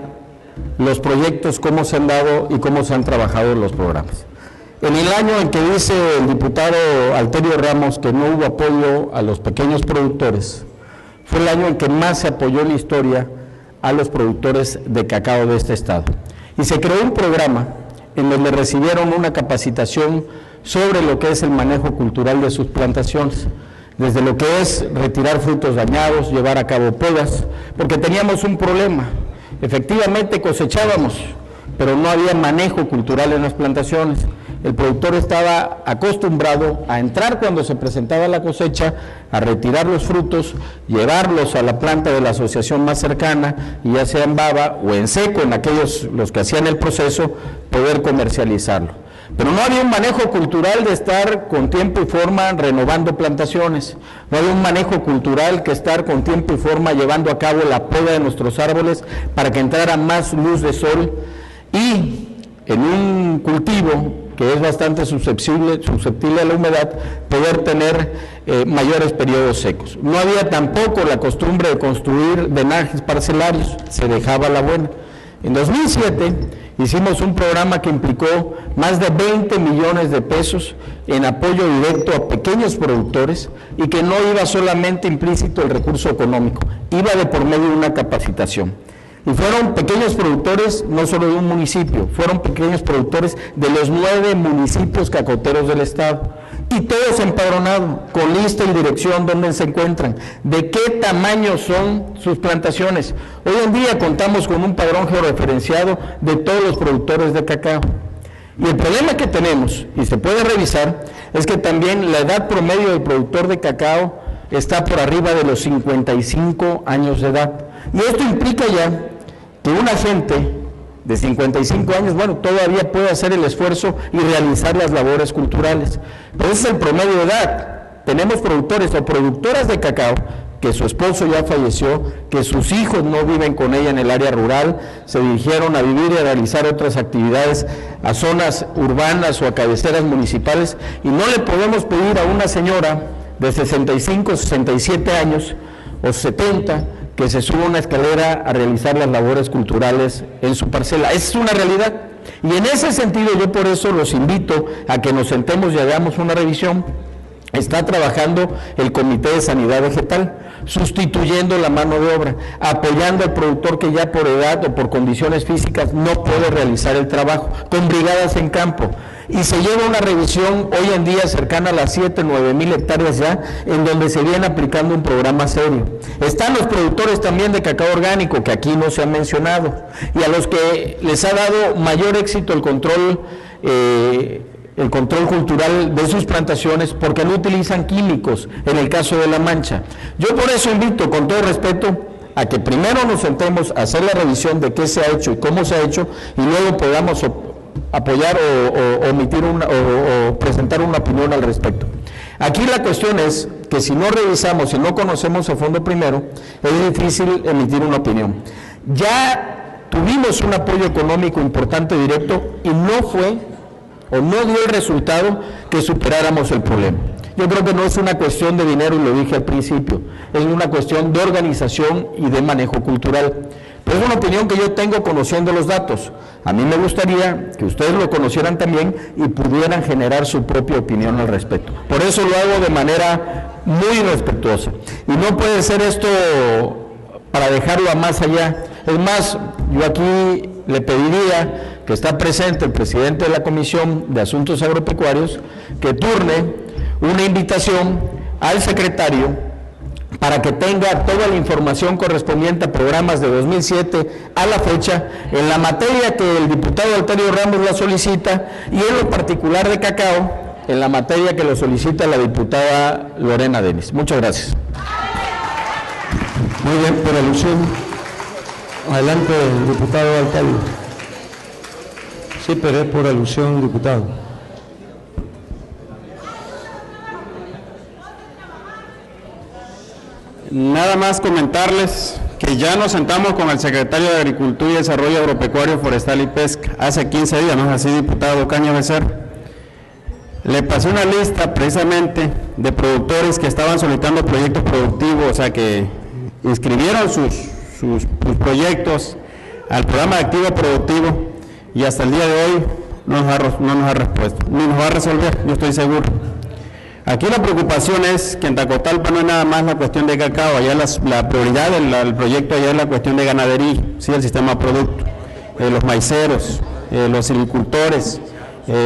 los proyectos, cómo se han dado y cómo se han trabajado los programas. En el año en que dice el diputado Alterio Ramos que no hubo apoyo a los pequeños productores, fue el año en que más se apoyó en la historia a los productores de cacao de este estado. Y se creó un programa en donde recibieron una capacitación sobre lo que es el manejo cultural de sus plantaciones, desde lo que es retirar frutos dañados, llevar a cabo podas, porque teníamos un problema. Efectivamente cosechábamos, pero no había manejo cultural en las plantaciones. El productor estaba acostumbrado a entrar cuando se presentaba la cosecha, a retirar los frutos, llevarlos a la planta de la asociación más cercana, y ya sea en baba o en seco, en aquellos los que hacían el proceso, poder comercializarlo. Pero no había un manejo cultural de estar con tiempo y forma renovando plantaciones, no había un manejo cultural que estar con tiempo y forma llevando a cabo la poda de nuestros árboles para que entrara más luz de sol, y en un cultivo que es bastante susceptible a la humedad, poder tener mayores periodos secos. No había tampoco la costumbre de construir drenajes parcelarios, se dejaba la buena. En 2007 hicimos un programa que implicó más de 20 millones de pesos en apoyo directo a pequeños productores, y que no iba solamente implícito el recurso económico, iba de por medio de una capacitación. Y fueron pequeños productores no solo de un municipio, fueron pequeños productores de los 9 municipios cacaoteros del estado, y todos empadronados, con lista y dirección donde se encuentran, de qué tamaño son sus plantaciones. Hoy en día contamos con un padrón georreferenciado de todos los productores de cacao. Y el problema que tenemos, y se puede revisar, es que también la edad promedio del productor de cacao está por arriba de los 55 años de edad. Y esto implica ya que una gente de 55 años, bueno, todavía puede hacer el esfuerzo y realizar las labores culturales. Pero ese es el promedio de edad. Tenemos productores o productoras de cacao que su esposo ya falleció, que sus hijos no viven con ella en el área rural, se dirigieron a vivir y a realizar otras actividades a zonas urbanas o a cabeceras municipales, y no le podemos pedir a una señora de 65, 67 años o 70 que se suba una escalera a realizar las labores culturales en su parcela. Esa es una realidad. Y en ese sentido yo por eso los invito a que nos sentemos y hagamos una revisión. Está trabajando el Comité de Sanidad Vegetal, sustituyendo la mano de obra, apoyando al productor que ya por edad o por condiciones físicas no puede realizar el trabajo, con brigadas en campo. Y se lleva una revisión hoy en día cercana a las 7-9 mil hectáreas ya, en donde se viene aplicando un programa serio. Están los productores también de cacao orgánico, que aquí no se han mencionado, y a los que les ha dado mayor éxito el control cultural de sus plantaciones, porque no utilizan químicos, en el caso de La Mancha. Yo por eso invito, con todo respeto, a que primero nos sentemos a hacer la revisión de qué se ha hecho y cómo se ha hecho, y luego podamos apoyar o omitir o presentar una opinión al respecto. Aquí la cuestión es que si no revisamos, si no conocemos a fondo primero, es difícil emitir una opinión. Ya tuvimos un apoyo económico importante directo y no fue o no dio el resultado que superáramos el problema. Yo creo que no es una cuestión de dinero, y lo dije al principio, es una cuestión de organización y de manejo cultural. Pero es una opinión que yo tengo conociendo los datos. A mí me gustaría que ustedes lo conocieran también y pudieran generar su propia opinión al respecto. Por eso lo hago de manera muy respetuosa. Y no puede ser esto para dejarlo a más allá. Es más, yo aquí le pediría que está presente el presidente de la Comisión de Asuntos Agropecuarios, que turne una invitación al secretario para que tenga toda la información correspondiente a programas de 2007 a la fecha, en la materia que el diputado Alterio Ramos la solicita, y en lo particular de cacao, en la materia que lo solicita la diputada Lorena Dennis. Muchas gracias. Muy bien, por alusión. Adelante, el diputado Alterio. Sí, pero es por alusión, diputado. Nada más comentarles que ya nos sentamos con el secretario de Agricultura y Desarrollo Agropecuario, Forestal y Pesca hace 15 días, ¿no es así, diputado Caña Becerra? Le pasé una lista precisamente de productores que estaban solicitando proyectos productivos, o sea que inscribieron sus proyectos al programa de activo productivo, y hasta el día de hoy no nos ha respuesto, ni nos va a resolver, yo estoy seguro. Aquí la preocupación es que en Tacotalpa no es nada más la cuestión de cacao, allá la prioridad del proyecto allá es la cuestión de ganadería, sí, el sistema producto, los maiceros, los silvicultores,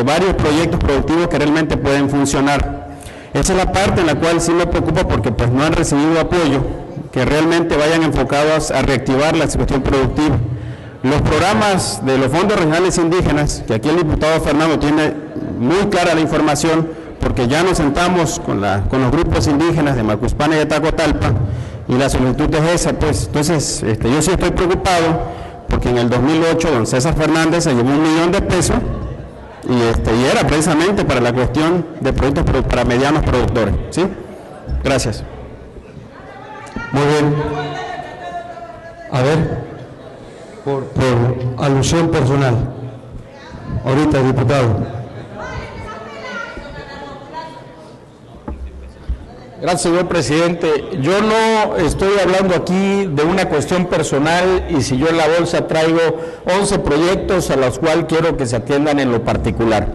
varios proyectos productivos que realmente pueden funcionar. Esa es la parte en la cual sí me preocupa, porque pues no han recibido apoyo, que realmente vayan enfocados a reactivar la cuestión productiva. Los programas de los fondos regionales indígenas, que aquí el diputado Fernando tiene muy clara la información, porque ya nos sentamos con los grupos indígenas de Macuspana y de Tacotalpa, y la solicitud es esa, pues. Entonces, yo sí estoy preocupado, porque en el 2008 don César Fernández se llevó $1 millón y era precisamente para la cuestión de productos para medianos productores, ¿sí? Gracias. Muy bien. A ver, por alusión personal. Ahorita, diputado. Gracias, señor presidente. Yo no estoy hablando aquí de una cuestión personal, y si yo en la bolsa traigo 11 proyectos a los cuales quiero que se atiendan en lo particular.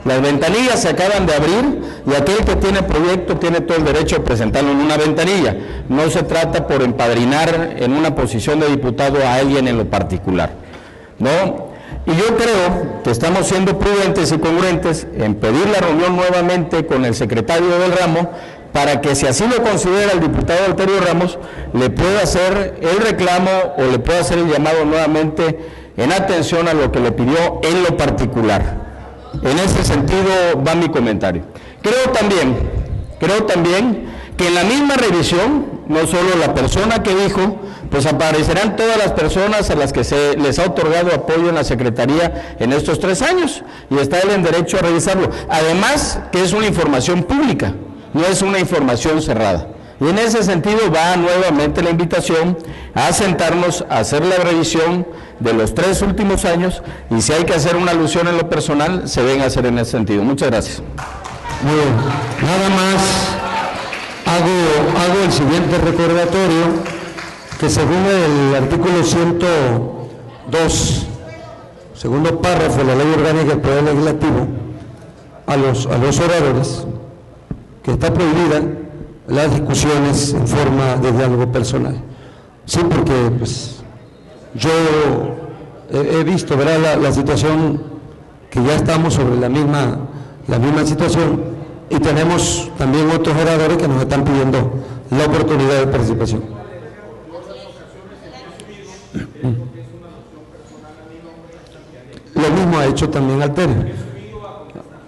Las ventanillas se acaban de abrir, y aquel que tiene proyecto tiene todo el derecho de presentarlo en una ventanilla. No se trata por empadrinar en una posición de diputado a alguien en lo particular, ¿no? Y yo creo que estamos siendo prudentes y congruentes en pedir la reunión nuevamente con el secretario del ramo, para que, si así lo considera el diputado Alterio Ramos, le pueda hacer el reclamo o le pueda hacer el llamado nuevamente en atención a lo que le pidió en lo particular. En ese sentido va mi comentario. Creo también que en la misma revisión, no solo la persona que dijo, pues aparecerán todas las personas a las que se les ha otorgado apoyo en la Secretaría en estos 3 años, y está él en derecho a revisarlo. Además, que es una información pública, no es una información cerrada. Y en ese sentido va nuevamente la invitación a sentarnos a hacer la revisión de los 3 últimos años, y si hay que hacer una alusión en lo personal, se venga a hacer en ese sentido. Muchas gracias. Muy bien. Nada más hago el siguiente recordatorio, que según el artículo 102, segundo párrafo de la Ley Orgánica del Poder Legislativo, a los oradores, que está prohibida las discusiones en forma de diálogo personal. Sí, porque pues, yo he visto, ¿verdad?, la situación, que ya estamos sobre la misma situación, y tenemos también otros oradores que nos están pidiendo la oportunidad de participación. Lo mismo ha hecho también Alterio.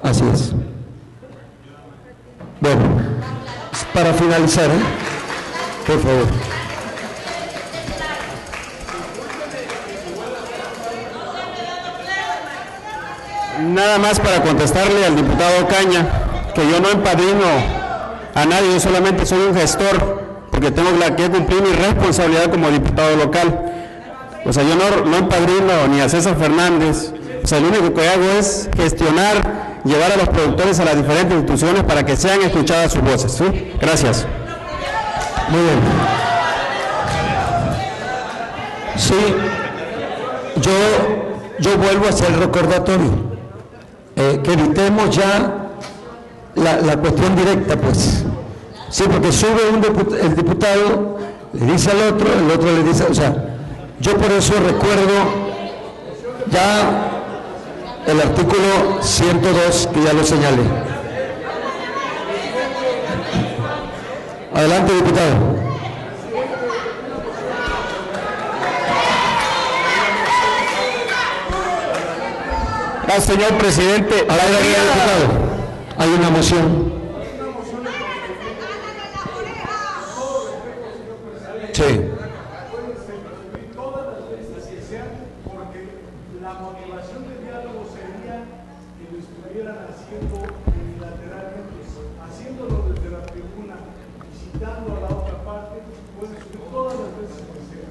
Así es. Bueno, para finalizar, por favor. Nada más para contestarle al diputado Caña, que yo no empadrino a nadie, yo solamente soy un gestor, porque tengo que cumplir mi responsabilidad como diputado local. O sea, yo no empadrino ni a César Fernández, o sea, lo único que hago es gestionar, llevar a los productores a las diferentes instituciones para que sean escuchadas sus voces, ¿sí? Gracias. Muy bien. Sí, yo vuelvo a hacer el recordatorio. Que evitemos ya la cuestión directa, pues. Sí, porque sube el diputado, le dice al otro, el otro le dice, o sea, yo por eso recuerdo ya el artículo 102, que ya lo señalé. Adelante, diputado. Señor presidente, diputado, hay una moción. Sí. Porque la motivación del diálogo sería que lo estuvieran haciendo unilateralmente, haciéndolo desde la tribuna y citando a la otra parte, puede subir todas las veces que sea.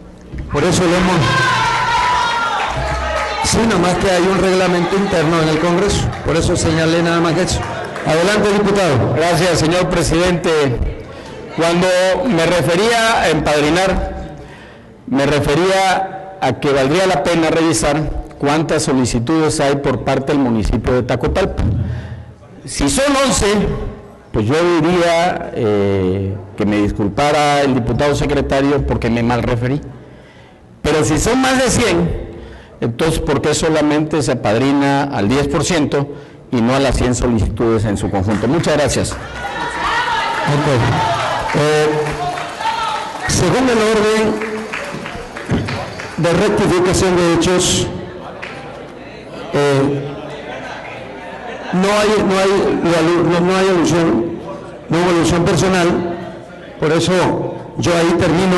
Por eso lo hemos... Sí, nada más que hay un reglamento interno en el Congreso, por eso señalé nada más que eso. Adelante, diputado. Gracias, señor presidente. Cuando me refería a empadrinar, me refería a que valdría la pena revisar cuántas solicitudes hay por parte del municipio de Tacotalpa. Si son 11, pues yo diría que me disculpara el diputado secretario porque me mal referí. Pero si son más de 100, entonces, ¿por qué solamente se apadrina al 10% y no a las 100 solicitudes en su conjunto? Muchas gracias. Okay. Según el orden de rectificación de hechos, no hay alusión, no hubo alusión personal, por eso yo ahí termino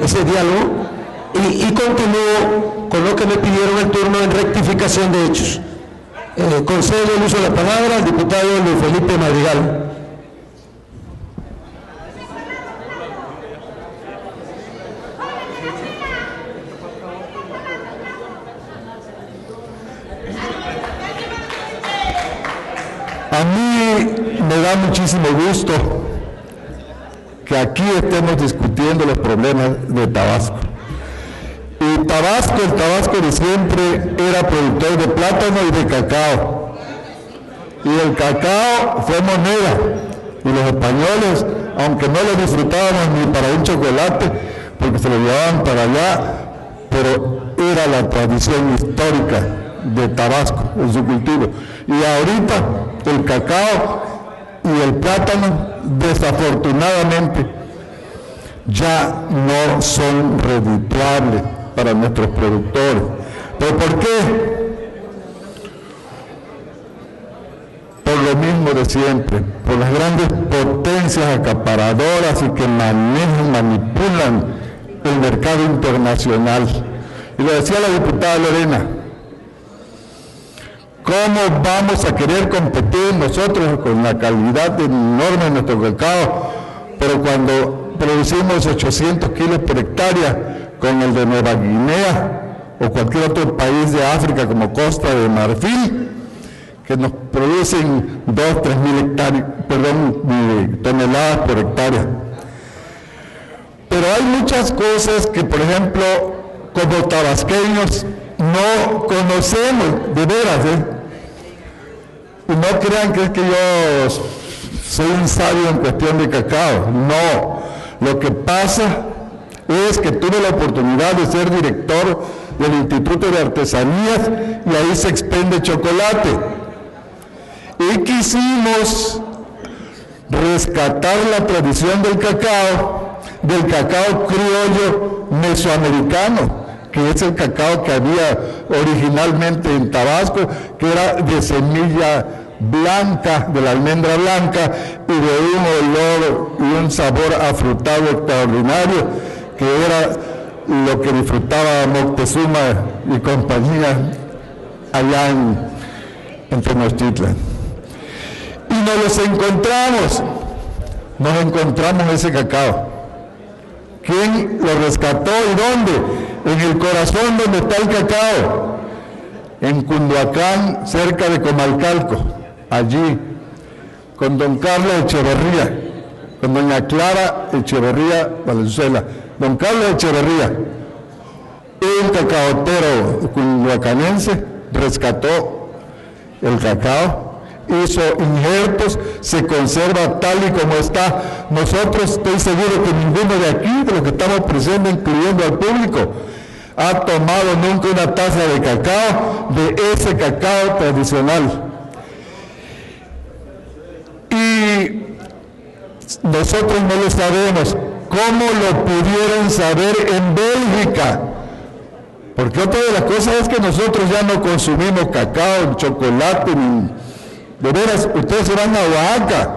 ese diálogo. Y continúo con lo que me pidieron el turno en rectificación de hechos. Concedo el uso de la palabra al diputado Luis Felipe Madrigal. A mí me da muchísimo gusto que aquí estemos discutiendo los problemas de Tabasco. Y el Tabasco de siempre era productor de plátano y de cacao. Y el cacao fue moneda. Y los españoles, aunque no lo disfrutábamos ni para un chocolate, porque se lo llevaban para allá, pero era la tradición histórica de Tabasco en su cultivo. Y ahorita el cacao y el plátano, desafortunadamente, ya no son redituables para nuestros productores. ¿Pero por qué? Por lo mismo de siempre, por las grandes potencias acaparadoras y que manipulan el mercado internacional. Y lo decía la diputada Lorena, ¿cómo vamos a querer competir nosotros con la calidad enorme de nuestro cacao? Pero cuando producimos 800 kilos por hectárea, con el de Nueva Guinea o cualquier otro país de África como Costa de Marfil, que nos producen 2.000 toneladas por hectárea. Pero hay muchas cosas que, por ejemplo, como tabasqueños, no conocemos, de veras, Y no crean que es que yo soy un sabio en cuestión de cacao. No. Lo que pasa es que tuve la oportunidad de ser director del Instituto de Artesanías y ahí se expende chocolate. Y quisimos rescatar la tradición del cacao criollo mesoamericano, que es el cacao que había originalmente en Tabasco, que era de semilla blanca, de la almendra blanca, y de un olor y un sabor afrutado extraordinario, que era lo que disfrutaba Moctezuma y compañía allá en Tenochtitlan. Y nos encontramos ese cacao. ¿Quién lo rescató y dónde? En el corazón donde está el cacao, en Cunduacán, cerca de Comalcalco, allí, con don Carlos Echeverría, con doña Clara Echeverría Valenzuela. Don Carlos Echeverría, un cacaotero cunduacanense, rescató el cacao, hizo injertos, se conserva tal y como está. Nosotros, estoy seguro que ninguno de aquí, de los que estamos presentes, incluyendo al público, ha tomado nunca una taza de cacao, de ese cacao tradicional. Y nosotros no lo sabemos. ¿Cómo lo pudieron saber en Bélgica? Porque otra de las cosas es que nosotros ya no consumimos cacao, chocolate, de veras, ustedes se van a Oaxaca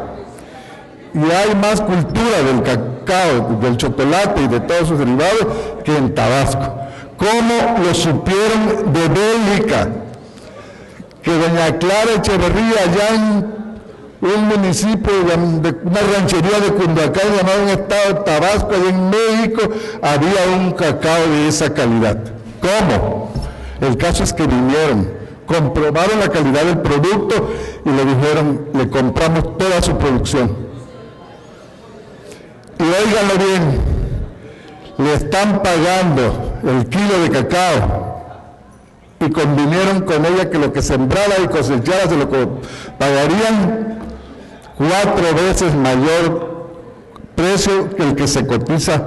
y hay más cultura del cacao, del chocolate y de todos sus derivados que en Tabasco. ¿Cómo lo supieron de Bélgica? Que doña Clara Echeverría, allá en un municipio de una ranchería de Cunduacán llamado un estado de Tabasco, allá en México, había un cacao de esa calidad. ¿Cómo? El caso es que vinieron, comprobaron la calidad del producto y le dijeron, le compramos toda su producción. Y óiganlo bien, le están pagando el kilo de cacao y convinieron con ella que lo que sembrara y cosechara se lo pagarían 4 veces mayor precio que el que se cotiza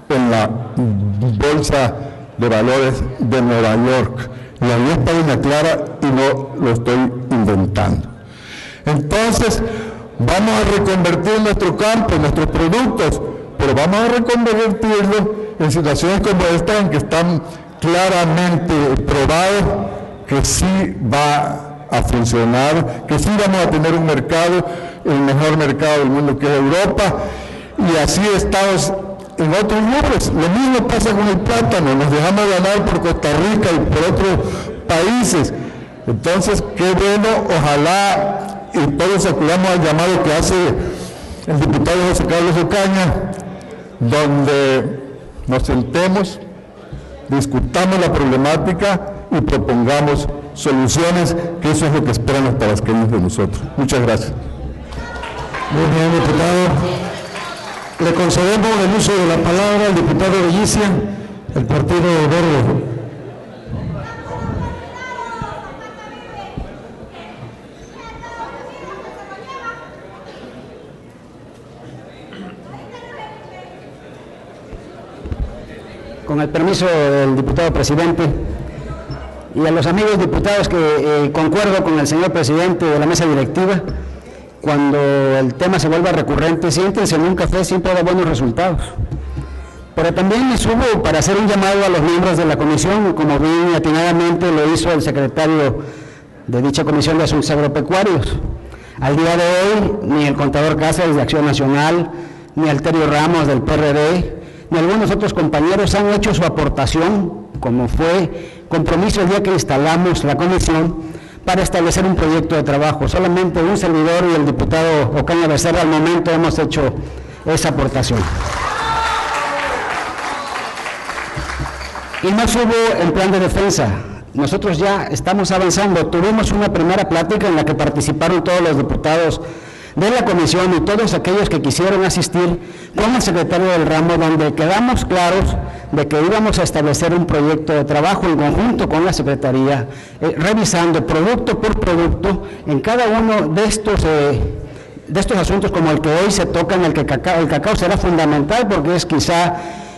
en la bolsa de valores de Nueva York. Y ahí está doña Clara y no lo estoy inventando. Entonces, vamos a reconvertir nuestro campo, nuestros productos, pero vamos a reconvertirlo en situaciones como esta en que están claramente probados que sí va a funcionar, que sí vamos a tener un mercado, el mejor mercado del mundo que es Europa, y así estamos en otros lugares. Lo mismo pasa con el plátano, nos dejamos ganar por Costa Rica y por otros países. Entonces, qué bueno, ojalá y todos acudamos al llamado que hace el diputado José Carlos Ocaña, donde nos sentemos, discutamos la problemática y propongamos soluciones, que eso es lo que esperan los tabasqueños de nosotros. Muchas gracias. Muy bien, diputado. Le concedemos el uso de la palabra al diputado Bellicia, del Partido Verde. Con el permiso del diputado presidente y a los amigos diputados que concuerdo con el señor presidente de la mesa directiva, cuando el tema se vuelva recurrente, siéntense en un café, siempre da buenos resultados. Pero también me subo para hacer un llamado a los miembros de la comisión, como bien atinadamente lo hizo el secretario de dicha Comisión de Asuntos Agropecuarios. Al día de hoy, ni el contador Cáceres de Acción Nacional, ni Alterio Ramos del PRD, ni algunos otros compañeros han hecho su aportación, como fue compromiso el día que instalamos la comisión para establecer un proyecto de trabajo. Solamente un servidor y el diputado Ocaña Becerra al momento hemos hecho esa aportación. Y no hubo en plan de defensa. Nosotros ya estamos avanzando. Tuvimos una primera plática en la que participaron todos los diputados de la comisión y todos aquellos que quisieron asistir con el secretario del ramo, donde quedamos claros de que íbamos a establecer un proyecto de trabajo en conjunto con la Secretaría, revisando producto por producto en cada uno de estos asuntos, como el que hoy se toca, en el que el cacao será fundamental porque es quizá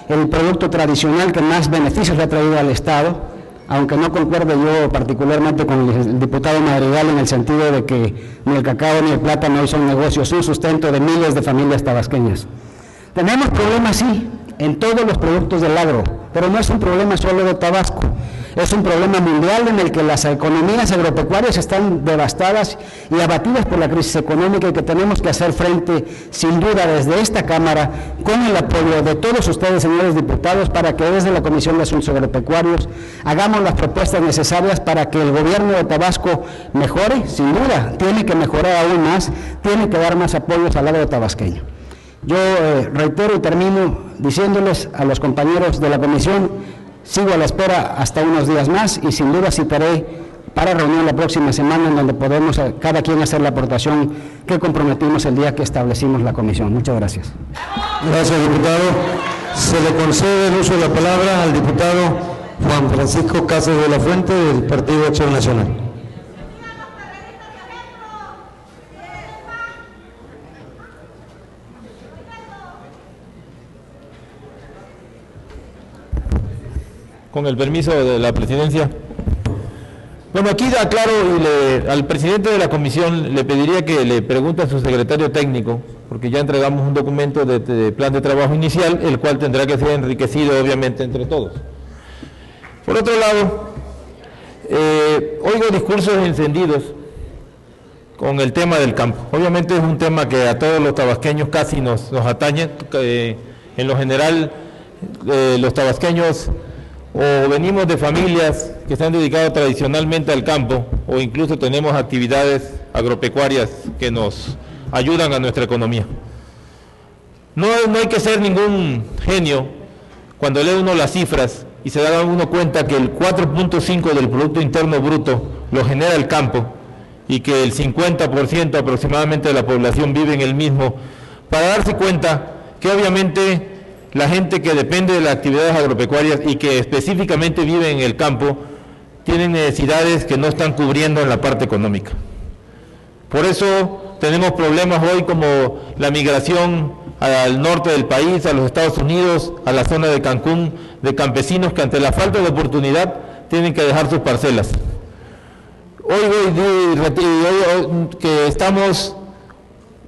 el producto tradicional que más beneficios le ha traído al Estado, aunque no concuerde yo particularmente con el diputado Madrigal en el sentido de que ni el cacao ni el plátano hoy son negocios, un sustento de miles de familias tabasqueñas. Tenemos problemas, sí, en todos los productos del agro, pero no es un problema solo de Tabasco, es un problema mundial en el que las economías agropecuarias están devastadas y abatidas por la crisis económica y que tenemos que hacer frente, sin duda, desde esta Cámara, con el apoyo de todos ustedes, señores diputados, para que desde la Comisión de Asuntos Agropecuarios hagamos las propuestas necesarias para que el gobierno de Tabasco mejore, sin duda, tiene que mejorar aún más, tiene que dar más apoyos al agro tabasqueño. Yo reitero y termino diciéndoles a los compañeros de la comisión, sigo a la espera hasta unos días más y sin duda citaré para reunión la próxima semana en donde podemos cada quien hacer la aportación que comprometimos el día que establecimos la comisión. Muchas gracias. Gracias, diputado. Se le concede el uso de la palabra al diputado Juan Francisco Cáceres de la Fuente del Partido Acción Nacional. Con el permiso de la presidencia. Bueno, aquí da claro, al presidente de la comisión le pediría que le pregunte a su secretario técnico, porque ya entregamos un documento de plan de trabajo inicial, el cual tendrá que ser enriquecido obviamente entre todos. Por otro lado, oigo discursos encendidos con el tema del campo. Obviamente es un tema que a todos los tabasqueños casi nos atañe. En lo general, los tabasqueños o venimos de familias que se han dedicado tradicionalmente al campo, o incluso tenemos actividades agropecuarias que nos ayudan a nuestra economía. No hay que ser ningún genio cuando lee uno las cifras y se da uno cuenta que el 4.5 del Producto Interno Bruto lo genera el campo y que el 50% aproximadamente de la población vive en el mismo, para darse cuenta que obviamente la gente que depende de las actividades agropecuarias y que específicamente vive en el campo, tienen necesidades que no están cubriendo en la parte económica. Por eso tenemos problemas hoy como la migración al norte del país, a los Estados Unidos, a la zona de Cancún, de campesinos que ante la falta de oportunidad tienen que dejar sus parcelas. Hoy que estamos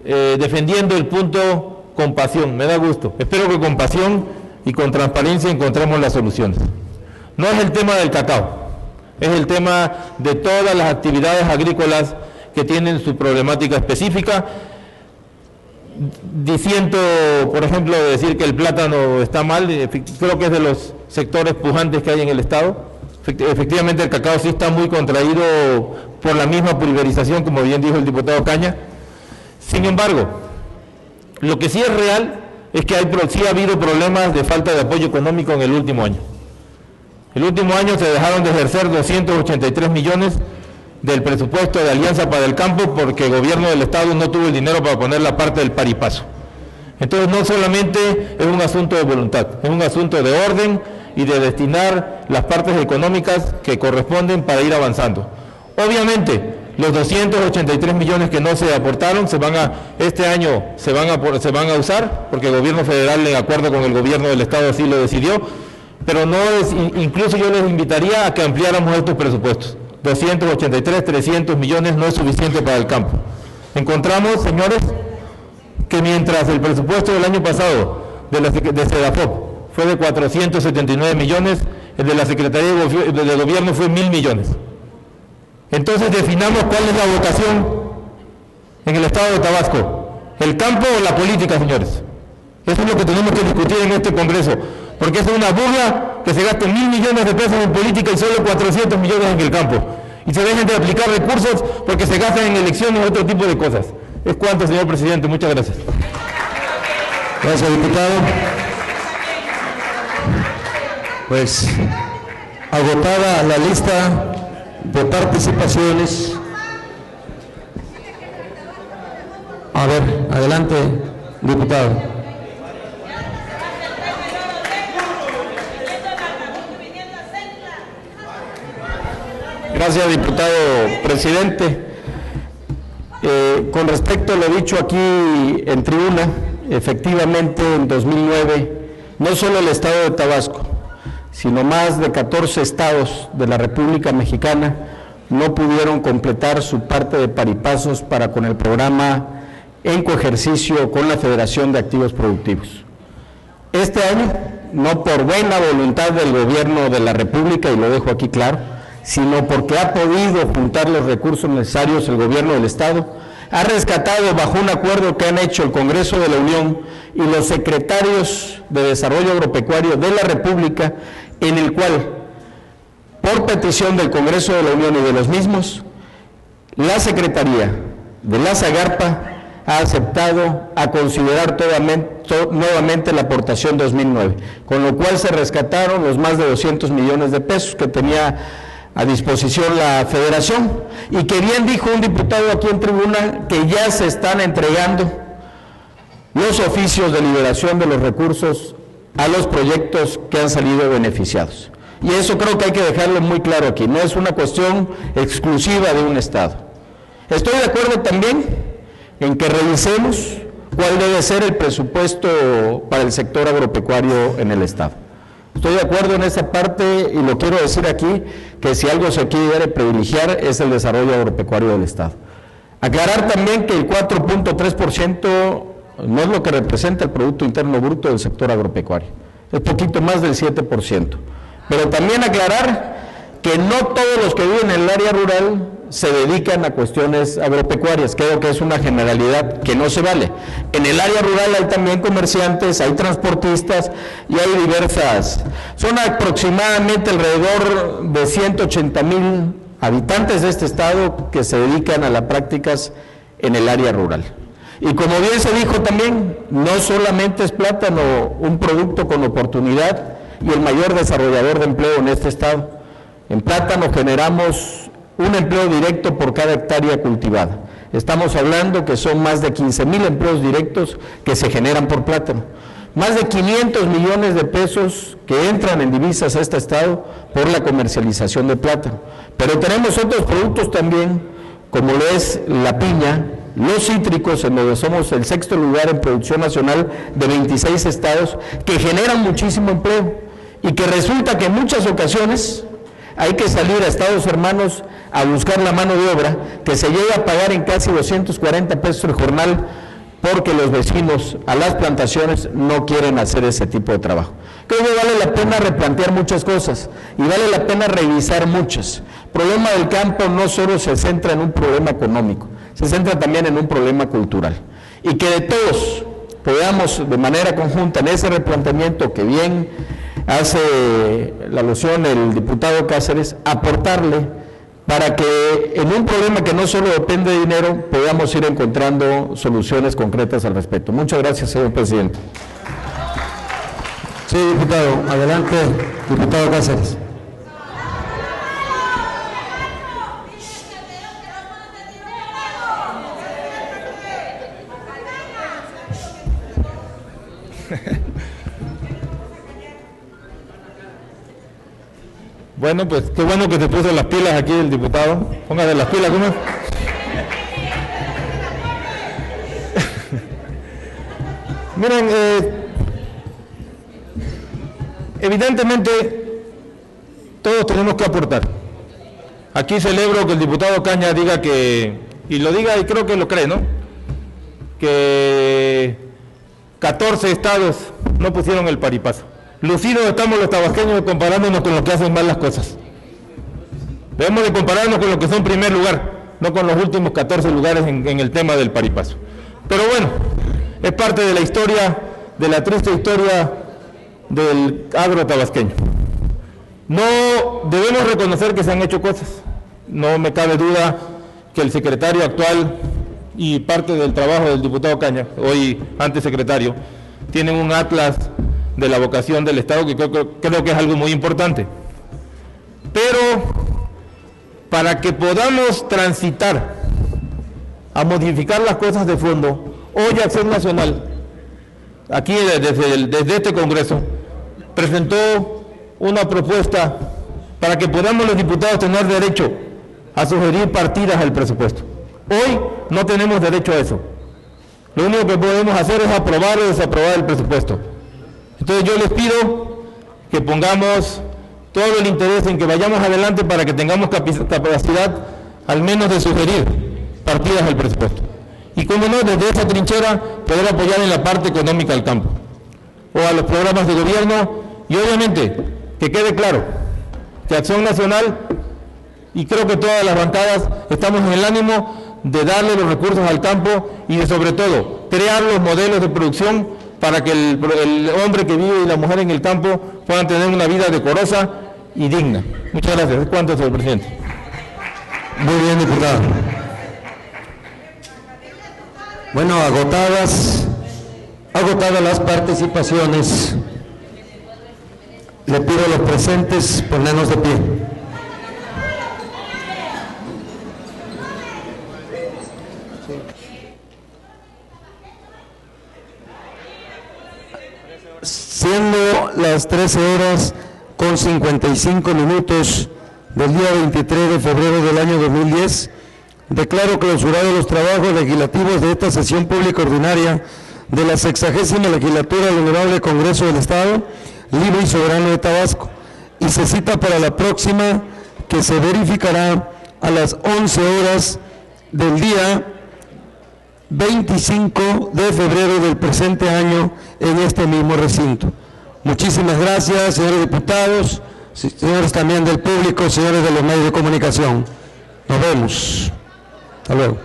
defendiendo el punto con pasión, me da gusto. Espero que con pasión y con transparencia encontremos las soluciones. No es el tema del cacao, es el tema de todas las actividades agrícolas que tienen su problemática específica. Diciendo, por ejemplo, decir que el plátano está mal, creo que es de los sectores pujantes que hay en el Estado. Efectivamente el cacao sí está muy contraído por la misma pulverización, como bien dijo el diputado Caña. Sin embargo, lo que sí es real es que sí ha habido problemas de falta de apoyo económico en el último año. El último año se dejaron de ejercer 283 millones del presupuesto de Alianza para el Campo porque el gobierno del Estado no tuvo el dinero para poner la parte del paripaso. Entonces no solamente es un asunto de voluntad, es un asunto de orden y de destinar las partes económicas que corresponden para ir avanzando. Obviamente, los 283 millones que no se aportaron este año se van a usar, porque el gobierno federal, en acuerdo con el gobierno del Estado, así lo decidió, pero incluso yo les invitaría a que ampliáramos estos presupuestos. 283, 300 millones no es suficiente para el campo. Encontramos, señores, que mientras el presupuesto del año pasado de SEDAFOP fue de 479 millones, el de la Secretaría de Gobierno fue 1.000 millones. Entonces definamos cuál es la vocación en el Estado de Tabasco, el campo o la política, señores. Eso es lo que tenemos que discutir en este Congreso, porque es una burla que se gasten 1.000 millones de pesos en política y solo 400 millones en el campo, y se dejen de aplicar recursos porque se gastan en elecciones y otro tipo de cosas. Es cuanto, señor presidente. Muchas gracias. Gracias, diputado. Pues, agotada la lista de participaciones, A ver, adelante, diputado. Gracias, diputado presidente. Con respecto a lo dicho aquí en tribuna, efectivamente en 2009, no solo el estado de Tabasco, sino más de 14 estados de la República Mexicana no pudieron completar su parte de paripasos para con el programa en coejercicio con la Federación de Activos Productivos. Este año, no por buena voluntad del gobierno de la República, y lo dejo aquí claro, sino porque ha podido juntar los recursos necesarios el gobierno del Estado, ha rescatado bajo un acuerdo que han hecho el Congreso de la Unión y los secretarios de Desarrollo Agropecuario de la República, en el cual, por petición del Congreso de la Unión y de los mismos, la Secretaría de la Zagarpa ha aceptado a considerar nuevamente la aportación 2009, con lo cual se rescataron los más de 200 millones de pesos que tenía a disposición la Federación, y que bien dijo un diputado aquí en tribuna que ya se están entregando los oficios de liberación de los recursos a los proyectos que han salido beneficiados. Y eso creo que hay que dejarlo muy claro aquí, no es una cuestión exclusiva de un Estado. Estoy de acuerdo también en que revisemos cuál debe ser el presupuesto para el sector agropecuario en el Estado. Estoy de acuerdo en esa parte y lo quiero decir aquí, que si algo se quiere privilegiar es el desarrollo agropecuario del Estado. Aclarar también que el 4.3% no es lo que representa el Producto Interno Bruto del sector agropecuario, es poquito más del 7%. Pero también aclarar que no todos los que viven en el área rural se dedican a cuestiones agropecuarias. Creo que es una generalidad que no se vale. En el área rural hay también comerciantes, hay transportistas y hay diversas. Son aproximadamente alrededor de 180,000 habitantes de este estado que se dedican a las prácticas en el área rural. Y como bien se dijo también, no solamente es plátano un producto con oportunidad y el mayor desarrollador de empleo en este estado. En plátano generamos un empleo directo por cada hectárea cultivada. Estamos hablando que son más de 15,000 empleos directos que se generan por plátano. Más de 500 millones de pesos que entran en divisas a este estado por la comercialización de plátano. Pero tenemos otros productos también, como lo es la piña, los cítricos, en donde somos el 6º lugar en producción nacional de 26 estados, que generan muchísimo empleo y que resulta que en muchas ocasiones hay que salir a estados hermanos a buscar la mano de obra, que se llega a pagar en casi 240 pesos el jornal, porque los vecinos a las plantaciones no quieren hacer ese tipo de trabajo. Creo que vale la pena replantear muchas cosas y vale la pena revisar muchas. El problema del campo no solo se centra en un problema económico, se centra también en un problema cultural. Y que de todos podamos de manera conjunta en ese replanteamiento que bien hace la alusión el diputado Cáceres, aportarle para que en un problema que no solo depende de dinero, podamos ir encontrando soluciones concretas al respecto. Muchas gracias, señor presidente. Sí, diputado. Adelante, diputado Cáceres. Bueno, pues qué bueno que se puso las pilas aquí el diputado. Póngase las pilas, ¿cómo? Miren, evidentemente todos tenemos que aportar. Aquí celebro que el diputado Caña diga que, y lo diga y creo que lo cree, ¿no? Que 14 estados no pusieron el paripaso. Lucidos estamos los tabasqueños comparándonos con los que hacen mal las cosas. Debemos de compararnos con los que son primer lugar, no con los últimos 14 lugares en el tema del paripaso. Pero bueno, es parte de la historia, de la triste historia del agro tabasqueño. No debemos reconocer que se han hecho cosas. No me cabe duda que el secretario actual y parte del trabajo del diputado Caña, hoy antes secretario, tienen un atlas de la vocación del Estado que creo que es algo muy importante. Pero para que podamos transitar a modificar las cosas de fondo, hoy Acción Nacional, aquí desde este Congreso, presentó una propuesta para que podamos los diputados tener derecho a sugerir partidas al presupuesto. Hoy no tenemos derecho a eso. Lo único que podemos hacer es aprobar o desaprobar el presupuesto. Entonces yo les pido que pongamos todo el interés en que vayamos adelante para que tengamos capacidad al menos de sugerir partidas al presupuesto. Y como no, desde esa trinchera poder apoyar en la parte económica al campo o a los programas de gobierno, y obviamente que quede claro que Acción Nacional, y creo que todas las bancadas estamos en el ánimo de darle los recursos al campo y de, sobre todo, crear los modelos de producción para que el hombre que vive y la mujer en el campo puedan tener una vida decorosa y digna. Muchas gracias. ¿Es cuánto, señor presidente? Muy bien, diputado. Bueno, agotadas las participaciones, le pido a los presentes ponernos de pie. Siendo las 13:55 del día 23 de febrero del año 2010, declaro clausurados los trabajos legislativos de esta sesión pública ordinaria de la 60ª legislatura del Honorable Congreso del Estado Libre y Soberano de Tabasco, y se cita para la próxima, que se verificará a las 11 horas del día 25 de febrero del presente año en este mismo recinto. Muchísimas gracias, señores diputados, señores también del público, señores de los medios de comunicación. Nos vemos. Hasta luego.